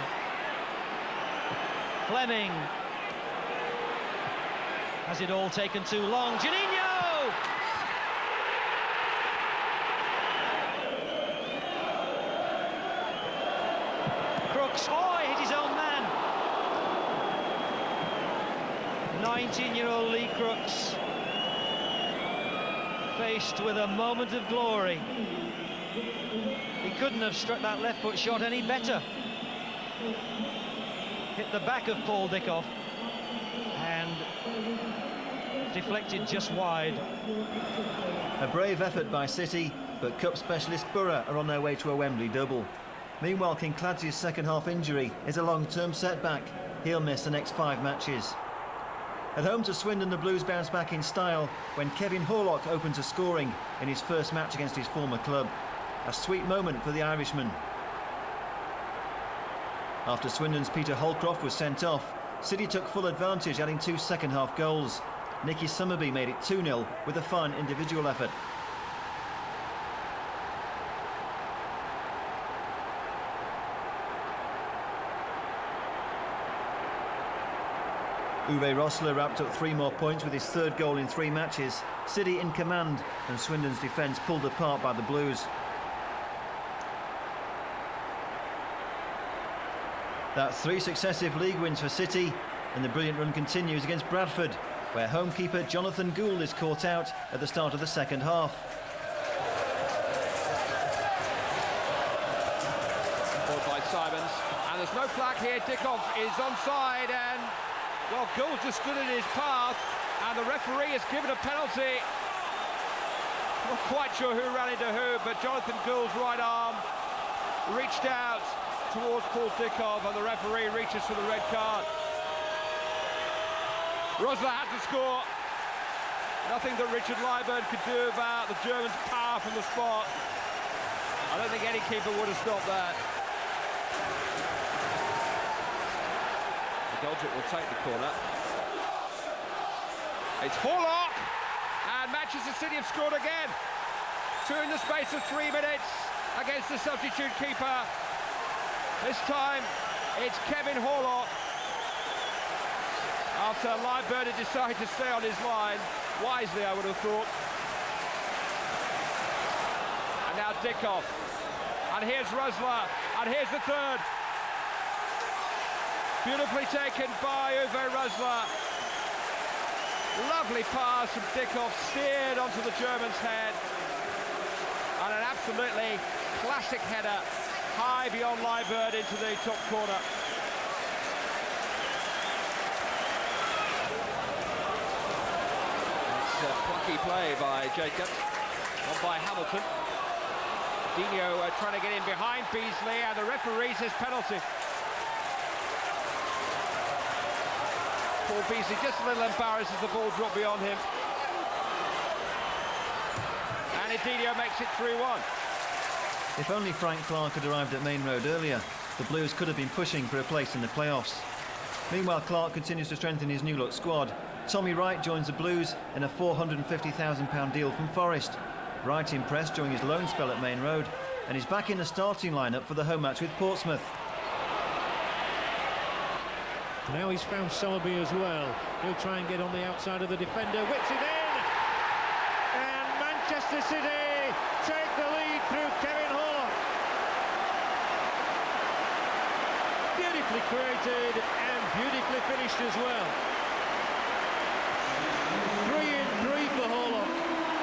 Fleming. Has it all taken too long? Juninho! Crooks. Oh, he hit his own man. 19-year-old Lee Crooks, faced with a moment of glory. He couldn't have struck that left foot shot any better. Hit the back of Paul Dickoff and deflected just wide. A brave effort by City, but Cup specialist Borough are on their way to a Wembley double. Meanwhile, Kinkladze's second half injury is a long-term setback. He'll miss the next 5 matches. At home to Swindon, the Blues bounce back in style when Kevin Horlock opens a scoring in his first match against his former club. A sweet moment for the Irishman. After Swindon's Peter Holcroft was sent off, City took full advantage, adding 2 second-half goals. Nicky Summerby made it 2-0 with a fine individual effort. Uwe Rosler wrapped up 3 more points with his 3rd goal in 3 matches. City in command, and Swindon's defence pulled apart by the Blues. That's 3 successive league wins for City, and the brilliant run continues against Bradford, where homekeeper Jonathan Gould is caught out at the start of the second half. Ball by Simons, and there's no flag here. Dickoff is onside, and well, Gould just stood in his path, and the referee has given a penalty. Not quite sure who ran into who, but Jonathan Gould's right arm reached out towards Paul Dickoff, and the referee reaches for the red card. Rosler had to score. Nothing that Richard Lyburn could do about the Germans' power from the spot. I don't think any keeper would have stopped that. McGoldrick will take the corner. It's Horlock, and Manchester City have scored again. 2 in the space of 3 minutes against the substitute keeper. This time, it's Kevin Horlock. After Livebird had decided to stay on his line, wisely I would have thought. And now Dickoff. And here's Rosler, and here's the third. Beautifully taken by Uwe Rosler. Lovely pass from Dickoff, steered onto the German's head. And an absolutely classic header, high beyond Livebird into the top corner. It's plucky play by Jacobs, not by Hamilton. Dino trying to get in behind Beasley, and the referee says penalty. Paul Beasley just a little embarrassed as the ball dropped beyond him. And Dino makes it 3-1. If only Frank Clark had arrived at Main Road earlier, the Blues could have been pushing for a place in the playoffs. Meanwhile, Clark continues to strengthen his new-look squad. Tommy Wright joins the Blues in a £450,000 deal from Forest. Wright impressed during his loan spell at Main Road, and he's back in the starting lineup for the home match with Portsmouth. Now he's found Sowerby as well. He'll try and get on the outside of the defender, whips it in! And Manchester City take the lead through Kevin Horlock. Beautifully created and beautifully finished as well. 3 in 3 for Horlock.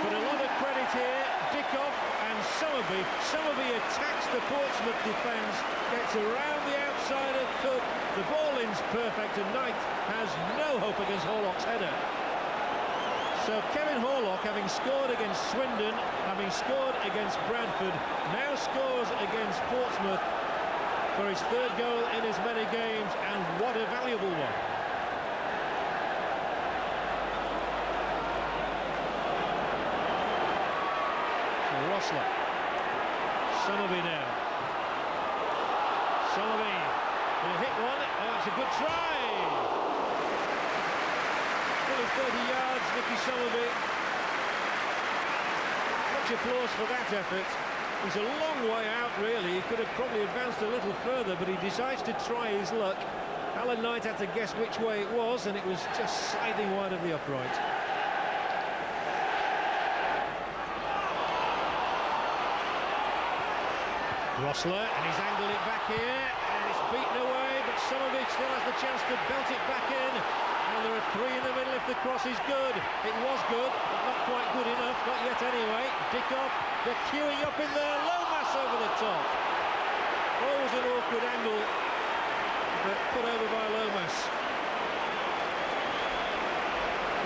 But a lot of credit here, Dickoff and Sowerby. Sowerby attacks the Portsmouth defence, gets around the outside of Cook. The ball in's perfect, and Knight has no hope against Horlock's header. So Kevin Horlock, having scored against Swindon, having scored against Bradford, now scores against Portsmouth for his 3rd goal in as many games, and what a valuable one. So Rosler. Sowerby now. Sowerby. He'll hit one. Oh, it's a good try. Fully 30 yards, Nicky Sowerby. Much applause for that effort. He's a long way out, really. He could have probably advanced a little further, but he decides to try his luck. Alan Knight had to guess which way it was, and it was just sliding wide of the upright. Rosler, and he's angled it back here, and it's beaten away, but Sowerby still has the chance to belt it back in, and there are 3 in the middle if the cross is good. It was good, but not quite good enough, not yet anyway. Dickoff, they're queuing up in there, Lomas over the top. Always an awkward angle, but put over by Lomas.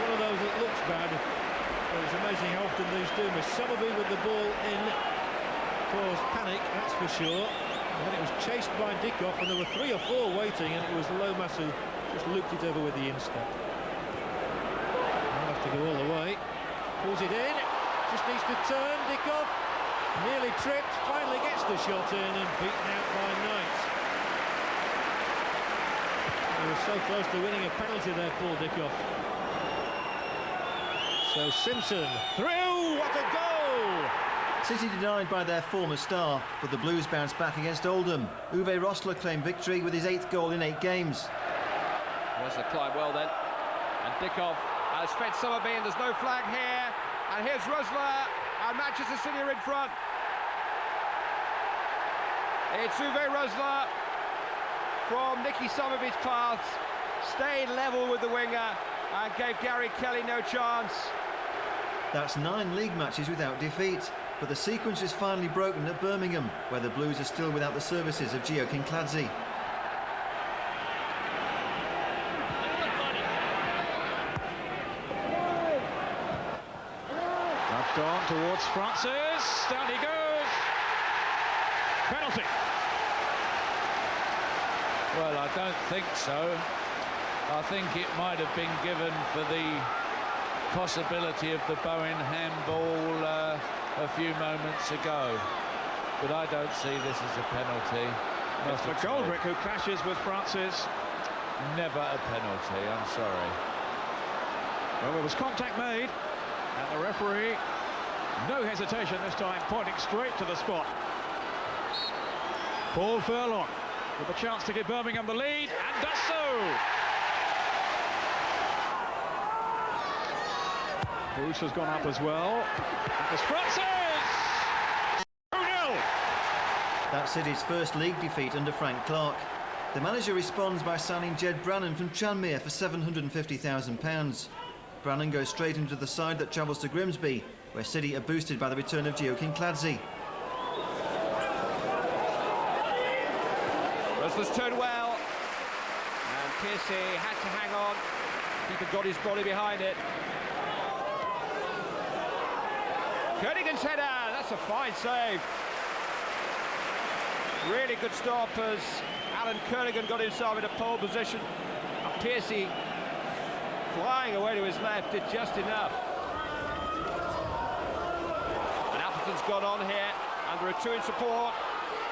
One of those that looks bad, but it's amazing how often these do miss. Sowerby with the ball in caused panic, that's for sure. And then it was chased by Dickoff, and there were 3 or 4 waiting, and it was Lomas who just looped it over with the instep. I'll have to go all the way. Pulls it in, just needs to turn. Dickoff nearly tripped, finally gets the shot in, and beaten out by Knight. He was so close to winning a penalty there, Paul Dickoff. So Simpson through, what a goal! City denied by their former star, but the Blues bounced back against Oldham. Uwe Rosler claimed victory with his 8th goal in 8 games. Rosler climbed well then, and Dickoff has fed Sowerby, and there's no flag here. And here's Rosler, and Manchester City are in front. It's Uwe Rosler from Nicky Sowerby's pass, stayed level with the winger, and gave Gary Kelly no chance. That's 9 league matches without defeat. But the sequence is finally broken at Birmingham, where the Blues are still without the services of Gio Kinkladze. Up on towards Francis, down he goes. Penalty. Well, I don't think so. I think it might have been given for the possibility of the Bowen handball a few moments ago, but I don't see this as a penalty. It's McGoldrick who clashes with Francis. Never a penalty, I'm sorry. Well, there was contact made, and the referee, no hesitation this time, pointing straight to the spot. Paul Furlong with a chance to give Birmingham the lead, and does so! Bruce has gone up as well. That was Francis! 2-0! That's City's first league defeat under Frank Clark. The manager responds by signing Jed Brannan from Tranmere for £750,000. Brannan goes straight into the side that travels to Grimsby, where City are boosted by the return of Kinkladze. Wrestlers turned well, and Piercy had to hang on. Keeper got his body behind it. Kernigan's header, that's a fine save. Really good stop as Alan Kernigan got himself in a pole position. And Piercy, flying away to his left, did just enough. And Appleton's gone on here, and there are two in support.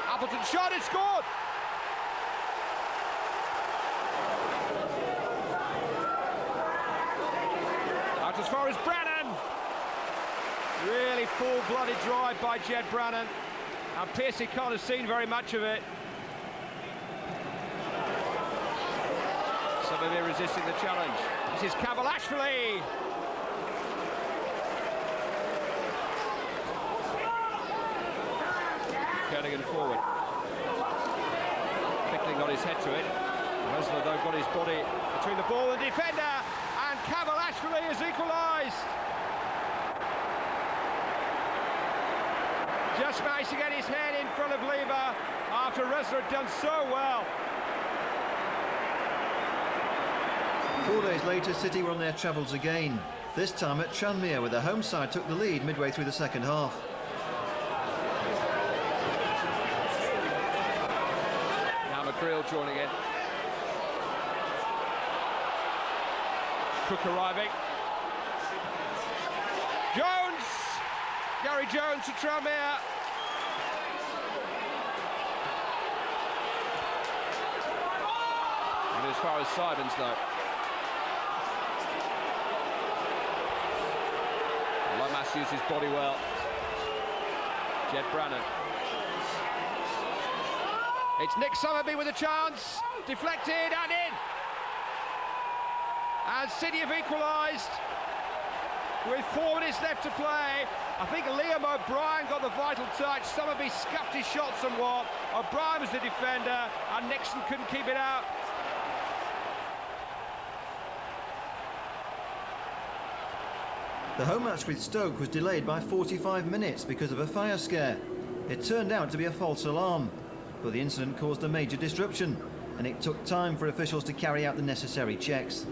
Appleton shot, it scored! Out as far as Brannan. Really full-blooded drive by Jed Brannan, and Piercy can't have seen very much of it. Somebody resisting the challenge. This is Kabalashvili. Kernigan forward. Fickling got his head to it. Wrestler though got his body between the ball and defender, and Kabalashvili has equalised. Just managed to get his head in front of Lever after Wrestler had done so well. 4 days later, City were on their travels again, this time at Tranmere, where the home side took the lead midway through the second half. Now McGreal joining in. Cook arriving. Jones! Gary Jones to Tranmere. And as far as Simons though. Lomas used his body well. Jed Brannan. It's Nick Summerby with a chance. Deflected and in. And City have equalised with 4 minutes left to play. I think Liam O'Brien got the vital touch. Summerby scuffed his shot somewhat. O'Brien was the defender, and Nixon couldn't keep it out. The home match with Stoke was delayed by 45 minutes because of a fire scare. It turned out to be a false alarm, but the incident caused a major disruption, and it took time for officials to carry out the necessary checks.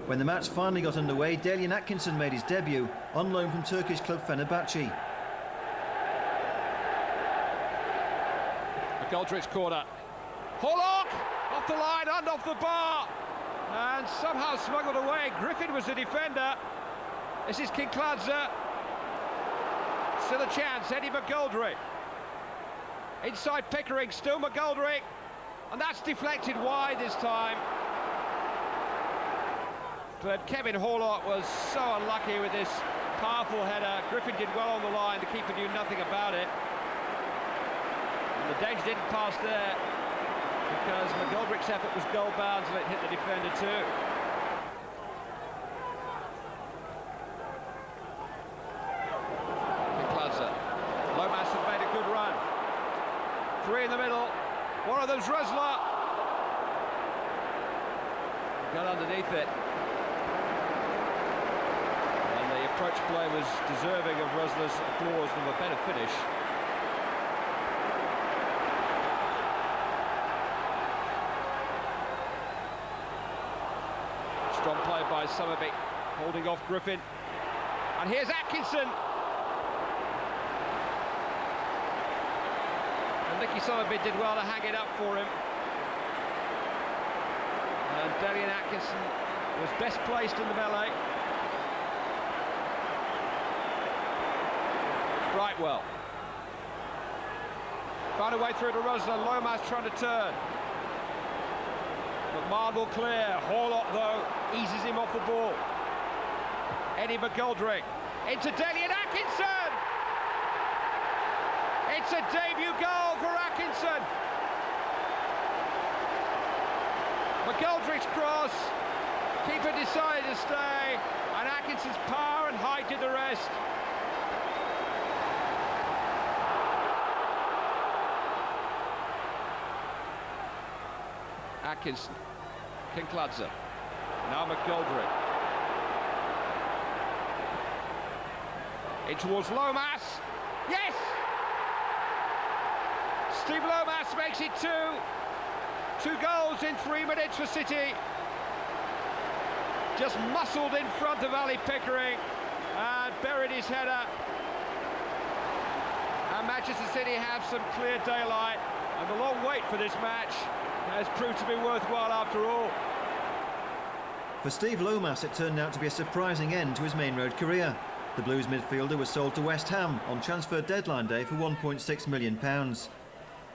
When the match finally got underway, Dalian Atkinson made his debut on loan from Turkish club Fenerbahce. McGoldrick's corner. Horlock off the line and off the bar, and somehow smuggled away. Griffin was the defender. This is Kinkladze. Still a chance. Eddie McGoldrick. Inside Pickering, still McGoldrick, and that's deflected wide this time. But Kevin Horlock was so unlucky with this powerful header. Griffin did well on the line, the keeper knew nothing about it. And the danger didn't pass there because McGoldrick's effort was goal bound until it hit the defender too. Kinkladze. Lomas had made a good run. 3 in the middle. One of them's Rösler. Got underneath it. Approach play was deserving of Rösler's applause and a better finish. Strong play by Summerby, holding off Griffin. And here's Atkinson. And Nicky Summerby did well to hang it up for him. And Dalian Atkinson was best placed in the melee. Brightwell. Found a way through to Rösler. Lomas trying to turn. Marble clear. Horlock, though, eases him off the ball. Eddie McGoldrick into Delian Atkinson. It's a debut goal for Atkinson. McGoldrick's cross. Keeper decided to stay, and Atkinson's power and height did the rest. Atkinson, Kinkladze, now McGoldrick. In towards Lomas, yes! Steve Lomas makes it 2. 2 goals in 3 minutes for City. Just muscled in front of Ali Pickering and buried his header. And Manchester City have some clear daylight, and the long wait for this match has proved to be worthwhile after all. For Steve Lomas, it turned out to be a surprising end to his main road career. The Blues midfielder was sold to West Ham on transfer deadline day for £1.6 million.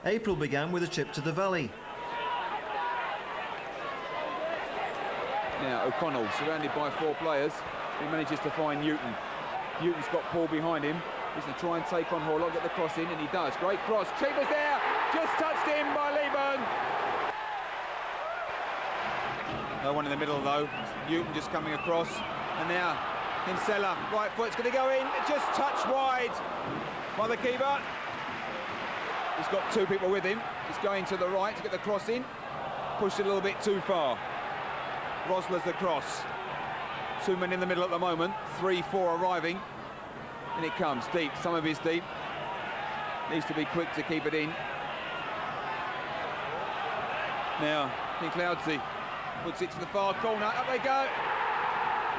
April began with a trip to the Valley. Now O'Connell, surrounded by 4 players, he manages to find Newton. Newton's got Paul behind him. He's going to try and take on Horlock, get the cross in, and he does. Great cross. Cheetah's there, just touched in by Leeburn. No one in the middle though. Newton just coming across, and now Kinsella, right foot's going to go in, just touched wide by the keeper. He's got 2 people with him. He's going to the right to get the cross in. Pushed it a little bit too far. Rosler's the cross. 2 men in the middle at the moment. 3-4 arriving. And it comes deep. Some of it's deep. Needs to be quick to keep it in. Now, Kinkladze puts it to the far corner. Up they go.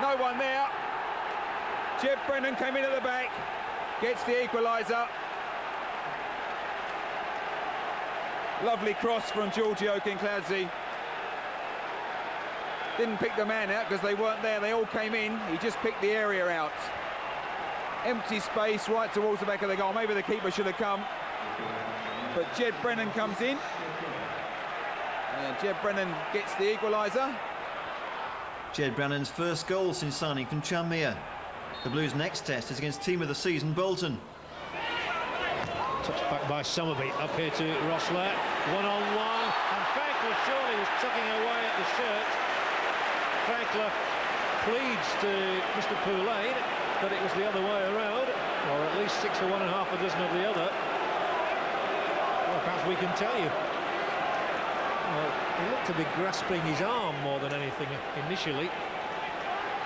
No one there. Jeb Brennan came in at the back. Gets the equaliser. Lovely cross from Giorgio Kinkladze. Didn't pick the man out because they weren't there. They all came in. He just picked the area out. Empty space right towards the back of the goal. Maybe the keeper should have come. But Jed Brennan comes in. And Jed Brennan gets the equaliser. Jed Brennan's first goal since signing from Tranmere. The Blues' next test is against team of the season Bolton. Touched back by Summerby. Up here to Rosler. 1-on-1. And Fairclough surely was tugging away at the shirt. Fairclough pleads to Mr. Poulain that it was the other way around, or at least 6 for one and half a dozen of the other. Well, perhaps we can tell you. Well, he looked to be grasping his arm more than anything initially.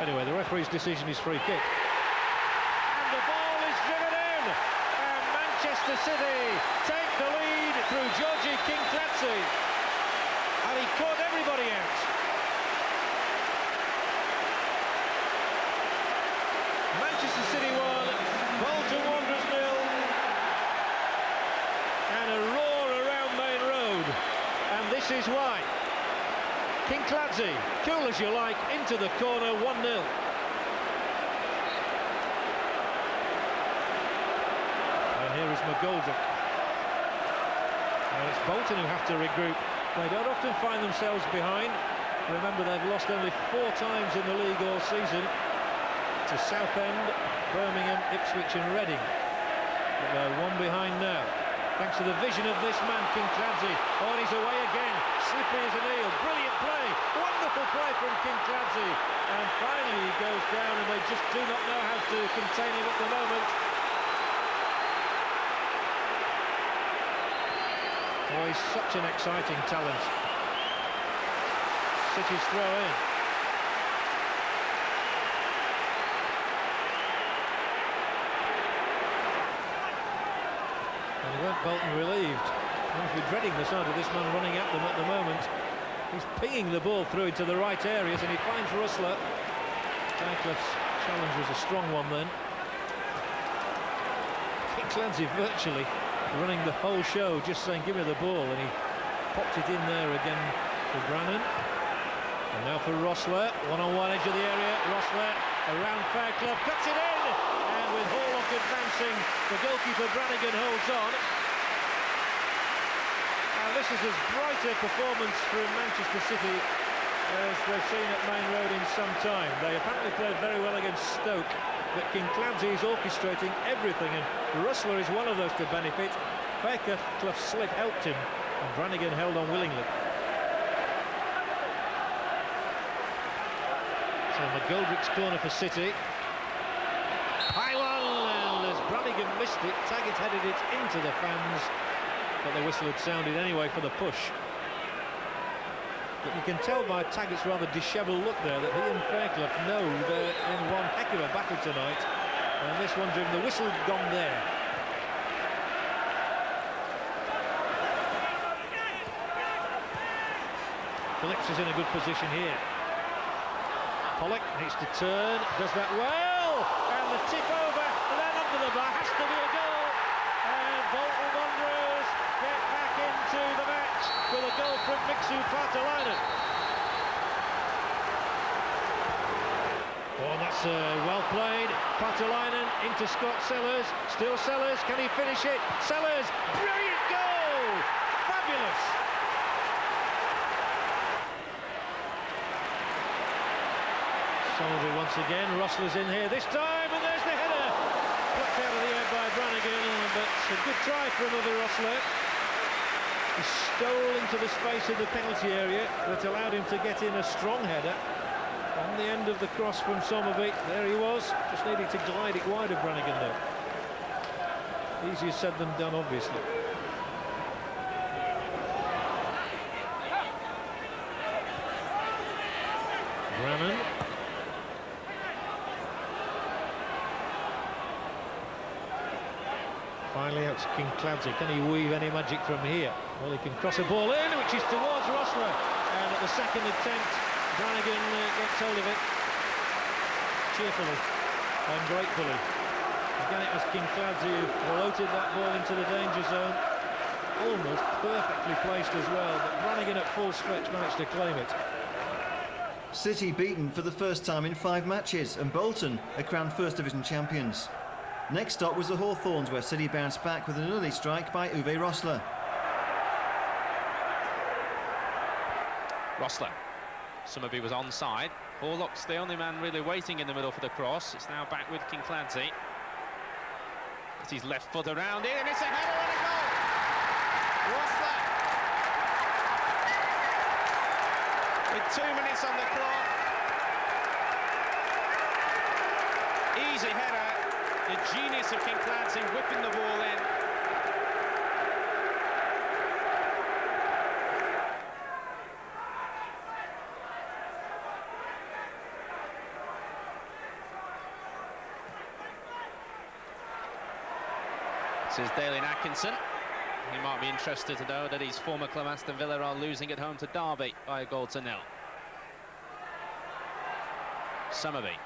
Anyway, the referee's decision is free kick. And the ball is driven in! And Manchester City take the lead through Georgie Kinkladze. And he caught everybody out. Manchester City 1, Bolton Wanderers 0. And a roar around Main Road. And this is why. Kinkladze, cool as you like, into the corner, 1-0. And here is McGoldrick. And it's Bolton who have to regroup. They don't often find themselves behind. Remember, they've lost only 4 times in the league all season. To Southend, Birmingham, Ipswich and Reading. But they're 1 behind now. Thanks to the vision of this man, Kinkladze. Oh, and he's away again. Slippery as an eel. Brilliant play. Wonderful play from Kinkladze. And finally he goes down and they just do not know how to contain him at the moment. Oh, he's such an exciting talent. City's throw in. Bolton relieved. They must be dreading the sight of this man running at them at the moment. He's pinging the ball through into the right areas and he finds Rustler. Fairclough's challenge was a strong one then. Kinkladze virtually running the whole show, just saying give me the ball, and he popped it in there again for Brannan. And now for Rosler, 1-on-1 edge of the area. Rosler around Fairclough, cuts it in, and with Horlock advancing, the goalkeeper Brannigan holds on. Now this is as bright a performance from Manchester City as we've seen at Main Road in some time. They apparently played very well against Stoke, but Kinkladze is orchestrating everything, and Rustler is one of those to benefit. Fairclough's slip helped him, and Brannigan held on willingly. So McGoldrick's corner for City. High one, and as Brannigan missed it, Taggart headed it into the fans, but the whistle had sounded anyway for the push. But you can tell by Taggart's rather dishevelled look there that he and Fairclough know they're in one heck of a battle tonight, and this one driven, the whistle gone there. Phillips is in a good position here. Pollock needs to turn, does that well, and the tip over, and then under the bar, has to be a goal, and Bolton Wanderers get back into the match with a goal from Miksu Patalainen. Oh, and that's well played. Patalainen into Scott Sellers, still Sellers, can he finish it? Sellers, brilliant goal, fabulous. Somerville once again, Rustler's in here this time, and there's the header. Plucked out of the air by Brannigan, but a good try from Uwe Rustler. He stole into the space of the penalty area that allowed him to get in a strong header. On the end of the cross from Somerville, there he was, just needed to glide it wide of Brannigan though. Easier said than done, obviously. Brannan. Finally out to Kinkladze. Can he weave any magic from here? Well, he can cross a ball in, which is towards Rustler. And at the second attempt, Brannigan gets hold of it cheerfully and gratefully. Again, it was Kinkladze who floated that ball into the danger zone. Almost perfectly placed as well, but Brannigan at full stretch managed to claim it. City beaten for the first time in 5 matches, and Bolton are crowned First Division champions. Next stop was the Hawthorns, where City bounced back with an early strike by Uwe Rostler. Rostler. Summerby was onside. Horlock's the only man really waiting in the middle for the cross. It's now back with Kinkladze. It's his left foot around it, and it's a header and a goal! Rostler! With 2 minutes on the clock. Easy header. The genius of Kinkladze whipping the ball in. This is Dalen Atkinson. He might be interested to know that his former club Aston Villa are losing at home to Derby by a 1-0. Summerby.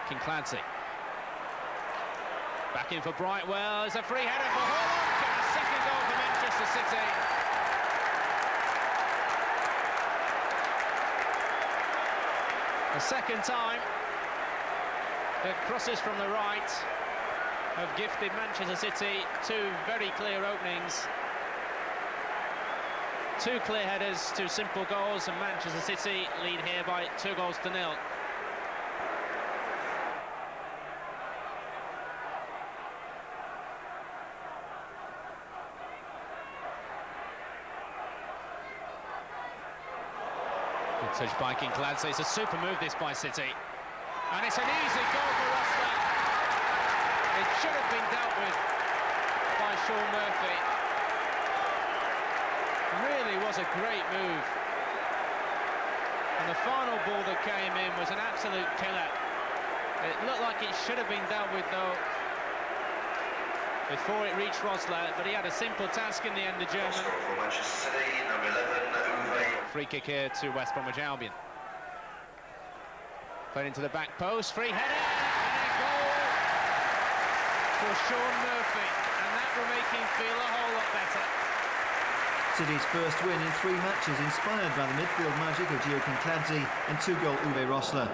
Kinkladze. Back in for Brightwell. It's a free header for Horlock, and a second goal for Manchester City. The second time that crosses from the right have gifted Manchester City 2 very clear openings. 2 clear headers, 2 simple goals, and Manchester City lead here by 2-0. Good touch by Kinkladze. It's a super move this by City. And it's an easy goal for Rostler. It should have been dealt with by Sean Murphy. Really was a great move. And the final ball that came in was an absolute killer. It looked like it should have been dealt with, though, before it reached Rostler, but he had a simple task in the end, the German. For Manchester City, number 11, Uwe. Free kick here to West Bromwich Albion. Played into the back post, free header, and a goal for Sean Murphy, and that will make him feel a whole lot better. City's first win in 3 matches, inspired by the midfield magic of Gio Kinkladze and 2-goal Uwe Rostler.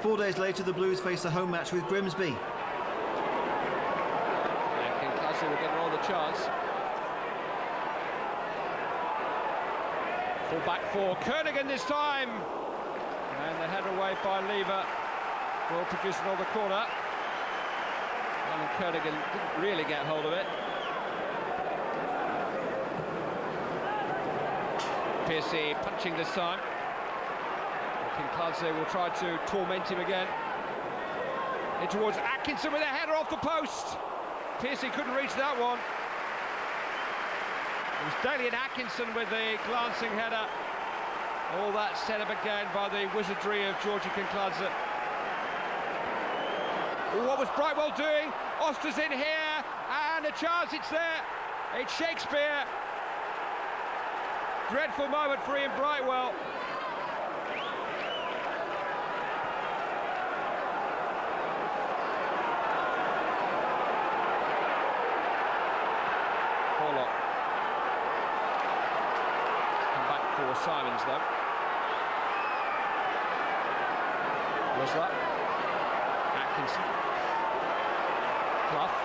4 days later, the Blues face a home match with Grimsby. Kinkladze will get all the chance. Full back for Kernigan this time. And the header away by Lever will produce another corner. Alan Kernigan didn't really get hold of it. Piercy punching this time. Kinkladze will try to torment him again. In towards Atkinson with a header off the post. Piercy couldn't reach that one. It was Dalian Atkinson with the glancing header. All that set up again by the wizardry of Georgie Kinkladze. What was Brightwell doing? Oster's in here, and a chance, it's there. It's Shakespeare. Dreadful moment for Ian Brightwell. Horlock. Come back for Simons though. Rosler. Atkinson. Clough.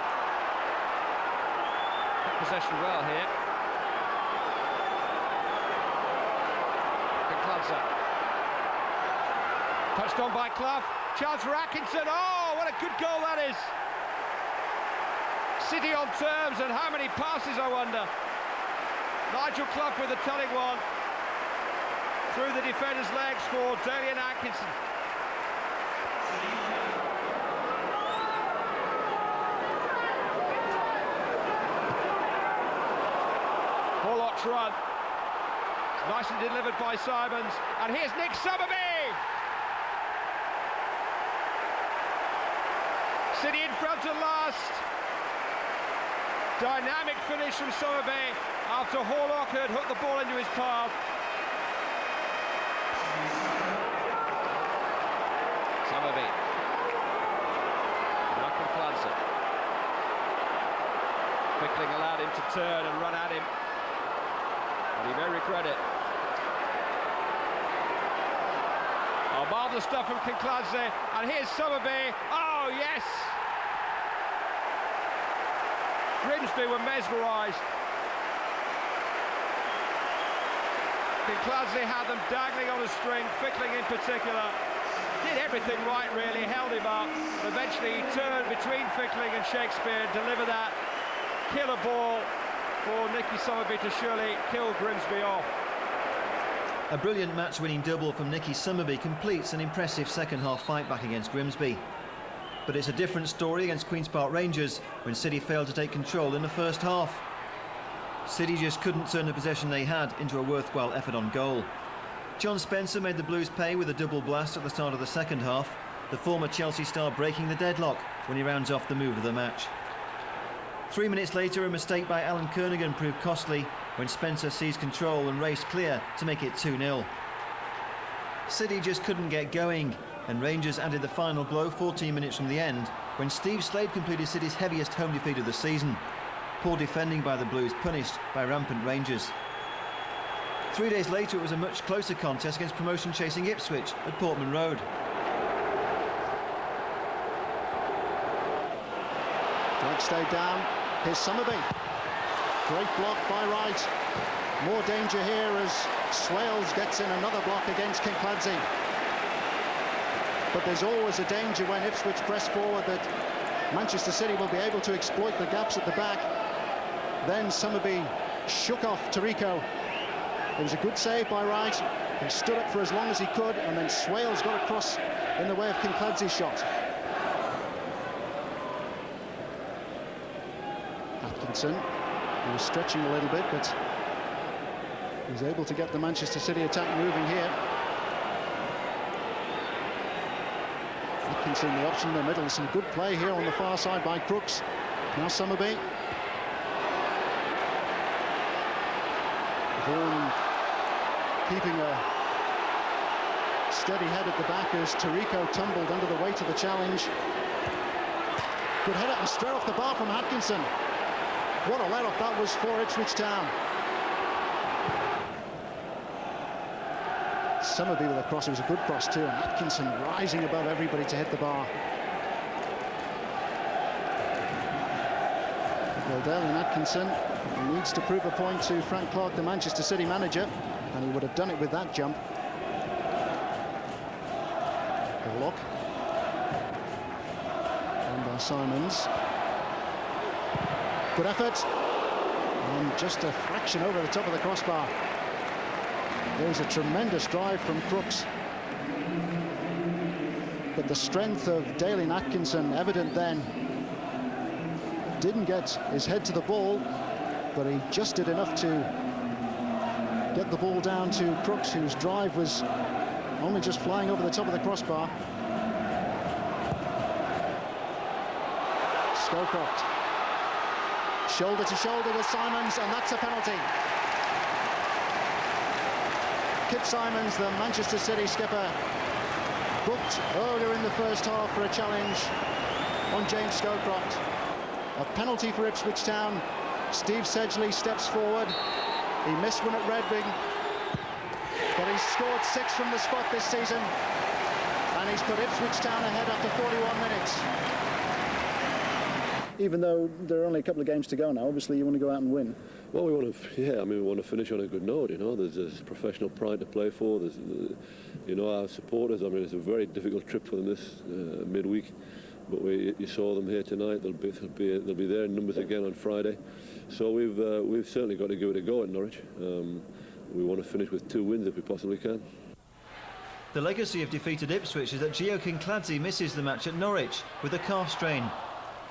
Got possession well here. Kinkladze. Touched on by Clough. Chance for Atkinson. Oh, what a good goal that is. City on terms, and how many passes, I wonder. Nigel Clough with a telling one. Through the defender's legs for Dalian Atkinson. Horlock's run. Nicely delivered by Simons. And here's Nick Summerby! City in front at last. Dynamic finish from Summerby after Horlock had hooked the ball into his path. Summerby. Now Kinkladze. Pickling allowed him to turn and run at him. And he may regret it. Oh, marvellous stuff from Kinkladze. And here's Summerby. Oh, yes! Grimsby were mesmerised. Kinkladze had them dangling on a string, Fickling in particular. Did everything right, really, held him up. Eventually he turned between Fickling and Shakespeare and delivered that killer ball for Nicky Summerby to surely kill Grimsby off. A brilliant match-winning double from Nicky Summerby completes an impressive second-half fight back against Grimsby. But it's a different story against Queen's Park Rangers when City failed to take control in the first half. City just couldn't turn the possession they had into a worthwhile effort on goal. John Spencer made the Blues pay with a double blast at the start of the second half, the former Chelsea star breaking the deadlock when he rounds off the move of the match. 3 minutes later, a mistake by Alan Kernigan proved costly when Spencer seized control and raced clear to make it 2-0. City just couldn't get going, and Rangers added the final blow 14 minutes from the end when Steve Slade completed City's heaviest home defeat of the season. Poor defending by the Blues punished by rampant Rangers. 3 days later, it was a much closer contest against promotion-chasing Ipswich at Portman Road. Flag stayed down. Here's Summerby. Great block by Wright. More danger here as Swales gets in another block against Kinkladze. But there's always a danger when Ipswich press forward that Manchester City will be able to exploit the gaps at the back. Then Summerby shook off Tarico. It was a good save by Wright. He stood up for as long as he could, and then Swales got across in the way of Kinkladze's shot. Atkinson, he was stretching a little bit, but he was able to get the Manchester City attack moving here. Atkinson, the option in the middle. Some good play here on the far side by Crooks. Now Summerby. Vaughan keeping a steady head at the back as Tarico tumbled under the weight of the challenge. Good header and straight off the bar from Atkinson. What a let-off that was for Ipswich Town. Summerby with a cross. It was a good cross too, and Atkinson rising above everybody to hit the bar. Well, Dalian Atkinson needs to prove a point to Frank Clark, the Manchester City manager, and he would have done it with that jump. Bullock. And by Simons. Good effort. And just a fraction over the top of the crossbar. There's a tremendous drive from Crooks. But the strength of Dalian Atkinson, evident then. Didn't get his head to the ball, but he just did enough to get the ball down to Crooks, whose drive was only just flying over the top of the crossbar. Scowcroft. Shoulder to shoulder with Simons, and that's a penalty. Kit Simons, the Manchester City skipper, booked earlier in the first half for a challenge on James Scowcroft. A penalty for Ipswich Town. Steve Sedgley steps forward. He missed one at Reading, but he's scored 6 from the spot this season, and he's put Ipswich Town ahead after 41 minutes. Even though there are only a couple of games to go now, obviously you want to go out and win. Well, we want to finish on a good note, you know. There's professional pride to play for. There's, you know, our supporters, I mean, it's a very difficult trip for them this midweek, but you saw them here tonight. They'll be there in numbers again on Friday. So we've certainly got to give it a go at Norwich. We want to finish with 2 wins if we possibly can. The legacy of defeated Ipswich is that Gio Kinkladze misses the match at Norwich with a calf strain.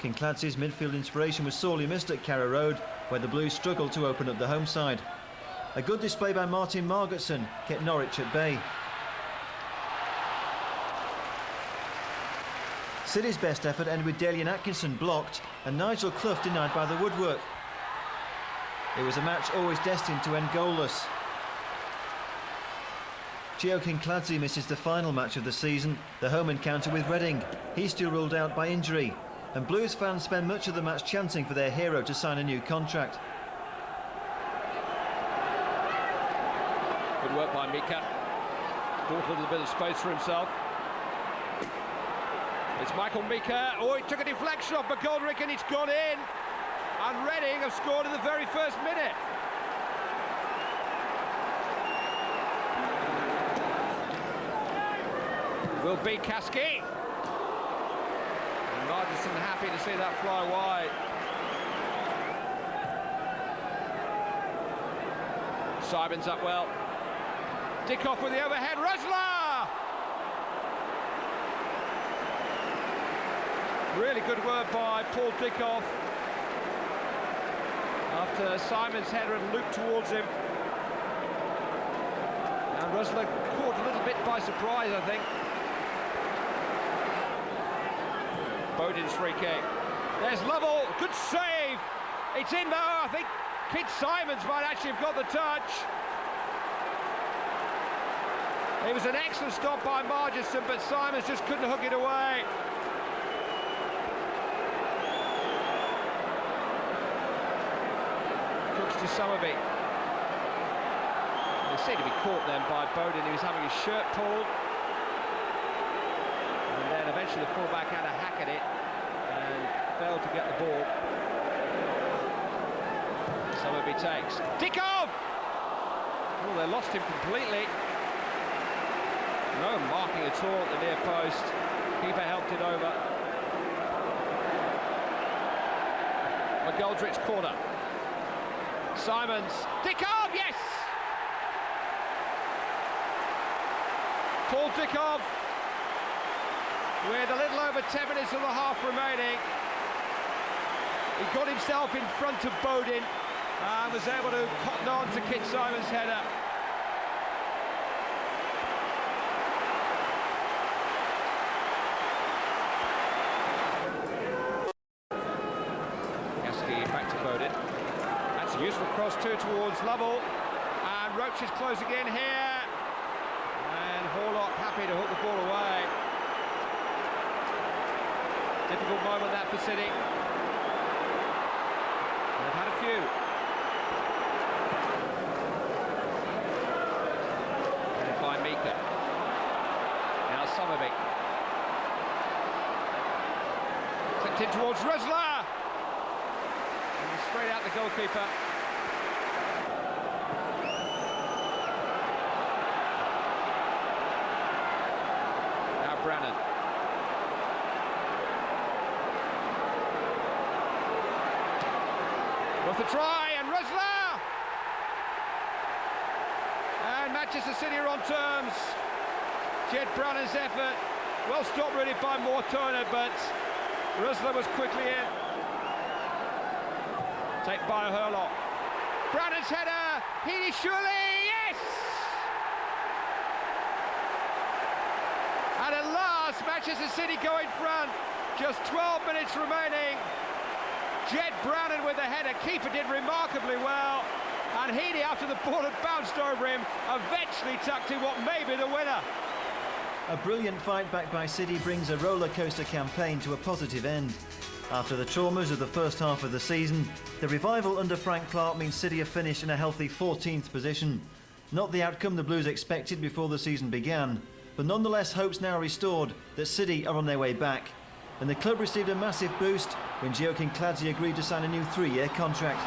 Kinkladze's midfield inspiration was sorely missed at Carrow Road, where the Blues struggled to open up the home side. A good display by Martin Margetson kept Norwich at bay. City's best effort ended with Dalian Atkinson blocked and Nigel Clough denied by the woodwork. It was a match always destined to end goalless. Gio Kinkladze misses the final match of the season, the home encounter with Reading. He's still ruled out by injury, and Blues fans spend much of the match chanting for their hero to sign a new contract. Good work by Mika. Brought a little bit of space for himself. It's Michael Mika. Oh, he took a deflection off McGoldrick and it's gone in. And Reading have scored in the very first minute. Will be Kasky. Marginson happy to see that fly wide. Simons up well. Dickoff with the overhead. Rosler! Really good work by Paul Dickoff. After Simon's header had looped towards him. And Rosler caught a little bit by surprise, I think. Bowden's free kick. There's Lovell, good save. It's in though. I think Kit Simons might actually have got the touch. It was an excellent stop by Marginson, but Simons just couldn't hook it away. Crooks to Summerby. They seem to be caught then by Bowden, who was having his shirt pulled. And then eventually the fullback had a hack at it and failed to get the ball. Summerby takes. Dickoff! Oh, they lost him completely. No marking at all at the near post. Keeper helped it over. McGoldrick's corner. Simons. Dickoff, yes! Paul Dickoff, with a little over 10 minutes of the half remaining. He got himself in front of Bowden and was able to cotton on to Kit Simons' header. Kasky back to Bowden. That's a useful cross too towards Lovell. And Roach is closing in here. And Horlock happy to hook the ball away. Difficult moment that for City. They've had a few. And by Mika. Now Summerby. Clipped in towards Rosler. the goalkeeper. Now Brannan. With the try, and Rosler! And Manchester City are on terms. Jed Brannan's effort, well stopped really by Moore Turner, but Rosler was quickly in. Taken by Hurlock. Brannan's header, Heaney surely, yes! And at last, Manchester City go in front. Just 12 minutes remaining. Jed Brannan with the header. Keeper did remarkably well. And Heaney, after the ball had bounced over him, eventually tucked in what may be the winner. A brilliant fight back by City brings a roller coaster campaign to a positive end. After the traumas of the first half of the season, the revival under Frank Clark means City have finished in a healthy 14th position. Not the outcome the Blues expected before the season began, but nonetheless hopes now restored that City are on their way back. And the club received a massive boost when Kinkladze agreed to sign a new 3-year contract.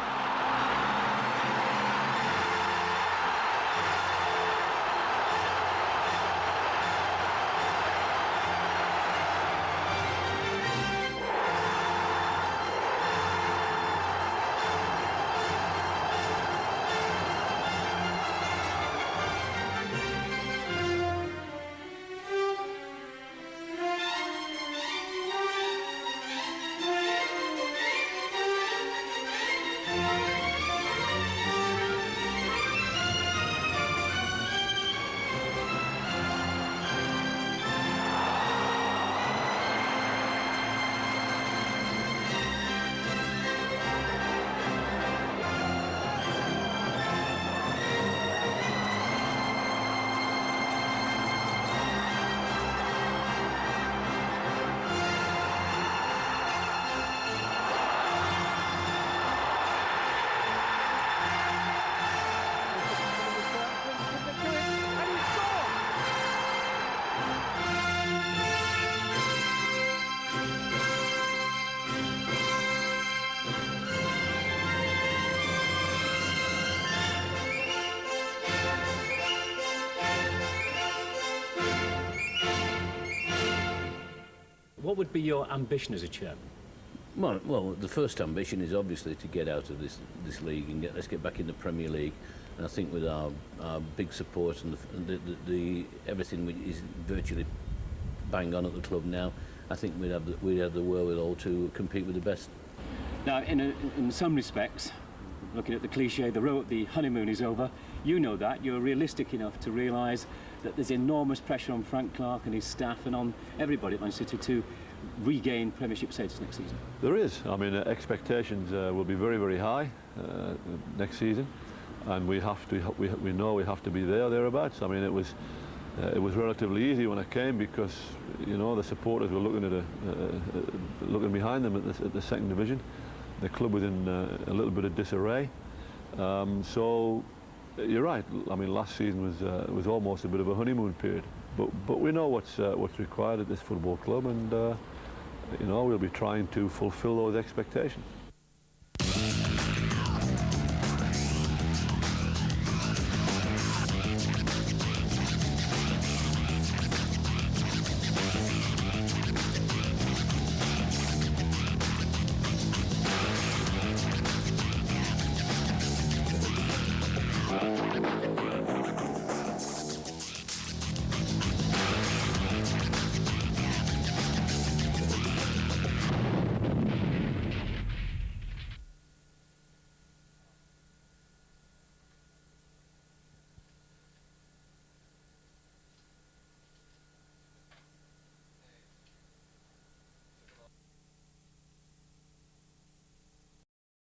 What would be your ambition as a chairman? Well, the first ambition is obviously to get out of this league and let's get back in the Premier League. And I think with our big support and the everything is virtually bang on at the club now, I think we'd have the wherewithal to compete with the best. Now, in some respects, looking at the cliche, the honeymoon is over. You know that. You're realistic enough to realise that there's enormous pressure on Frank Clark and his staff and on everybody at Manchester City to regain Premiership status next season. There is. I mean, expectations will be very, very high next season, and we know we have to be thereabouts. I mean, it was relatively easy when I came because the supporters were looking behind them at the second division. The club was in a little bit of disarray. So you're right. I mean, last season was almost a bit of a honeymoon period. But we know what's required at this football club, and we'll be trying to fulfil those expectations.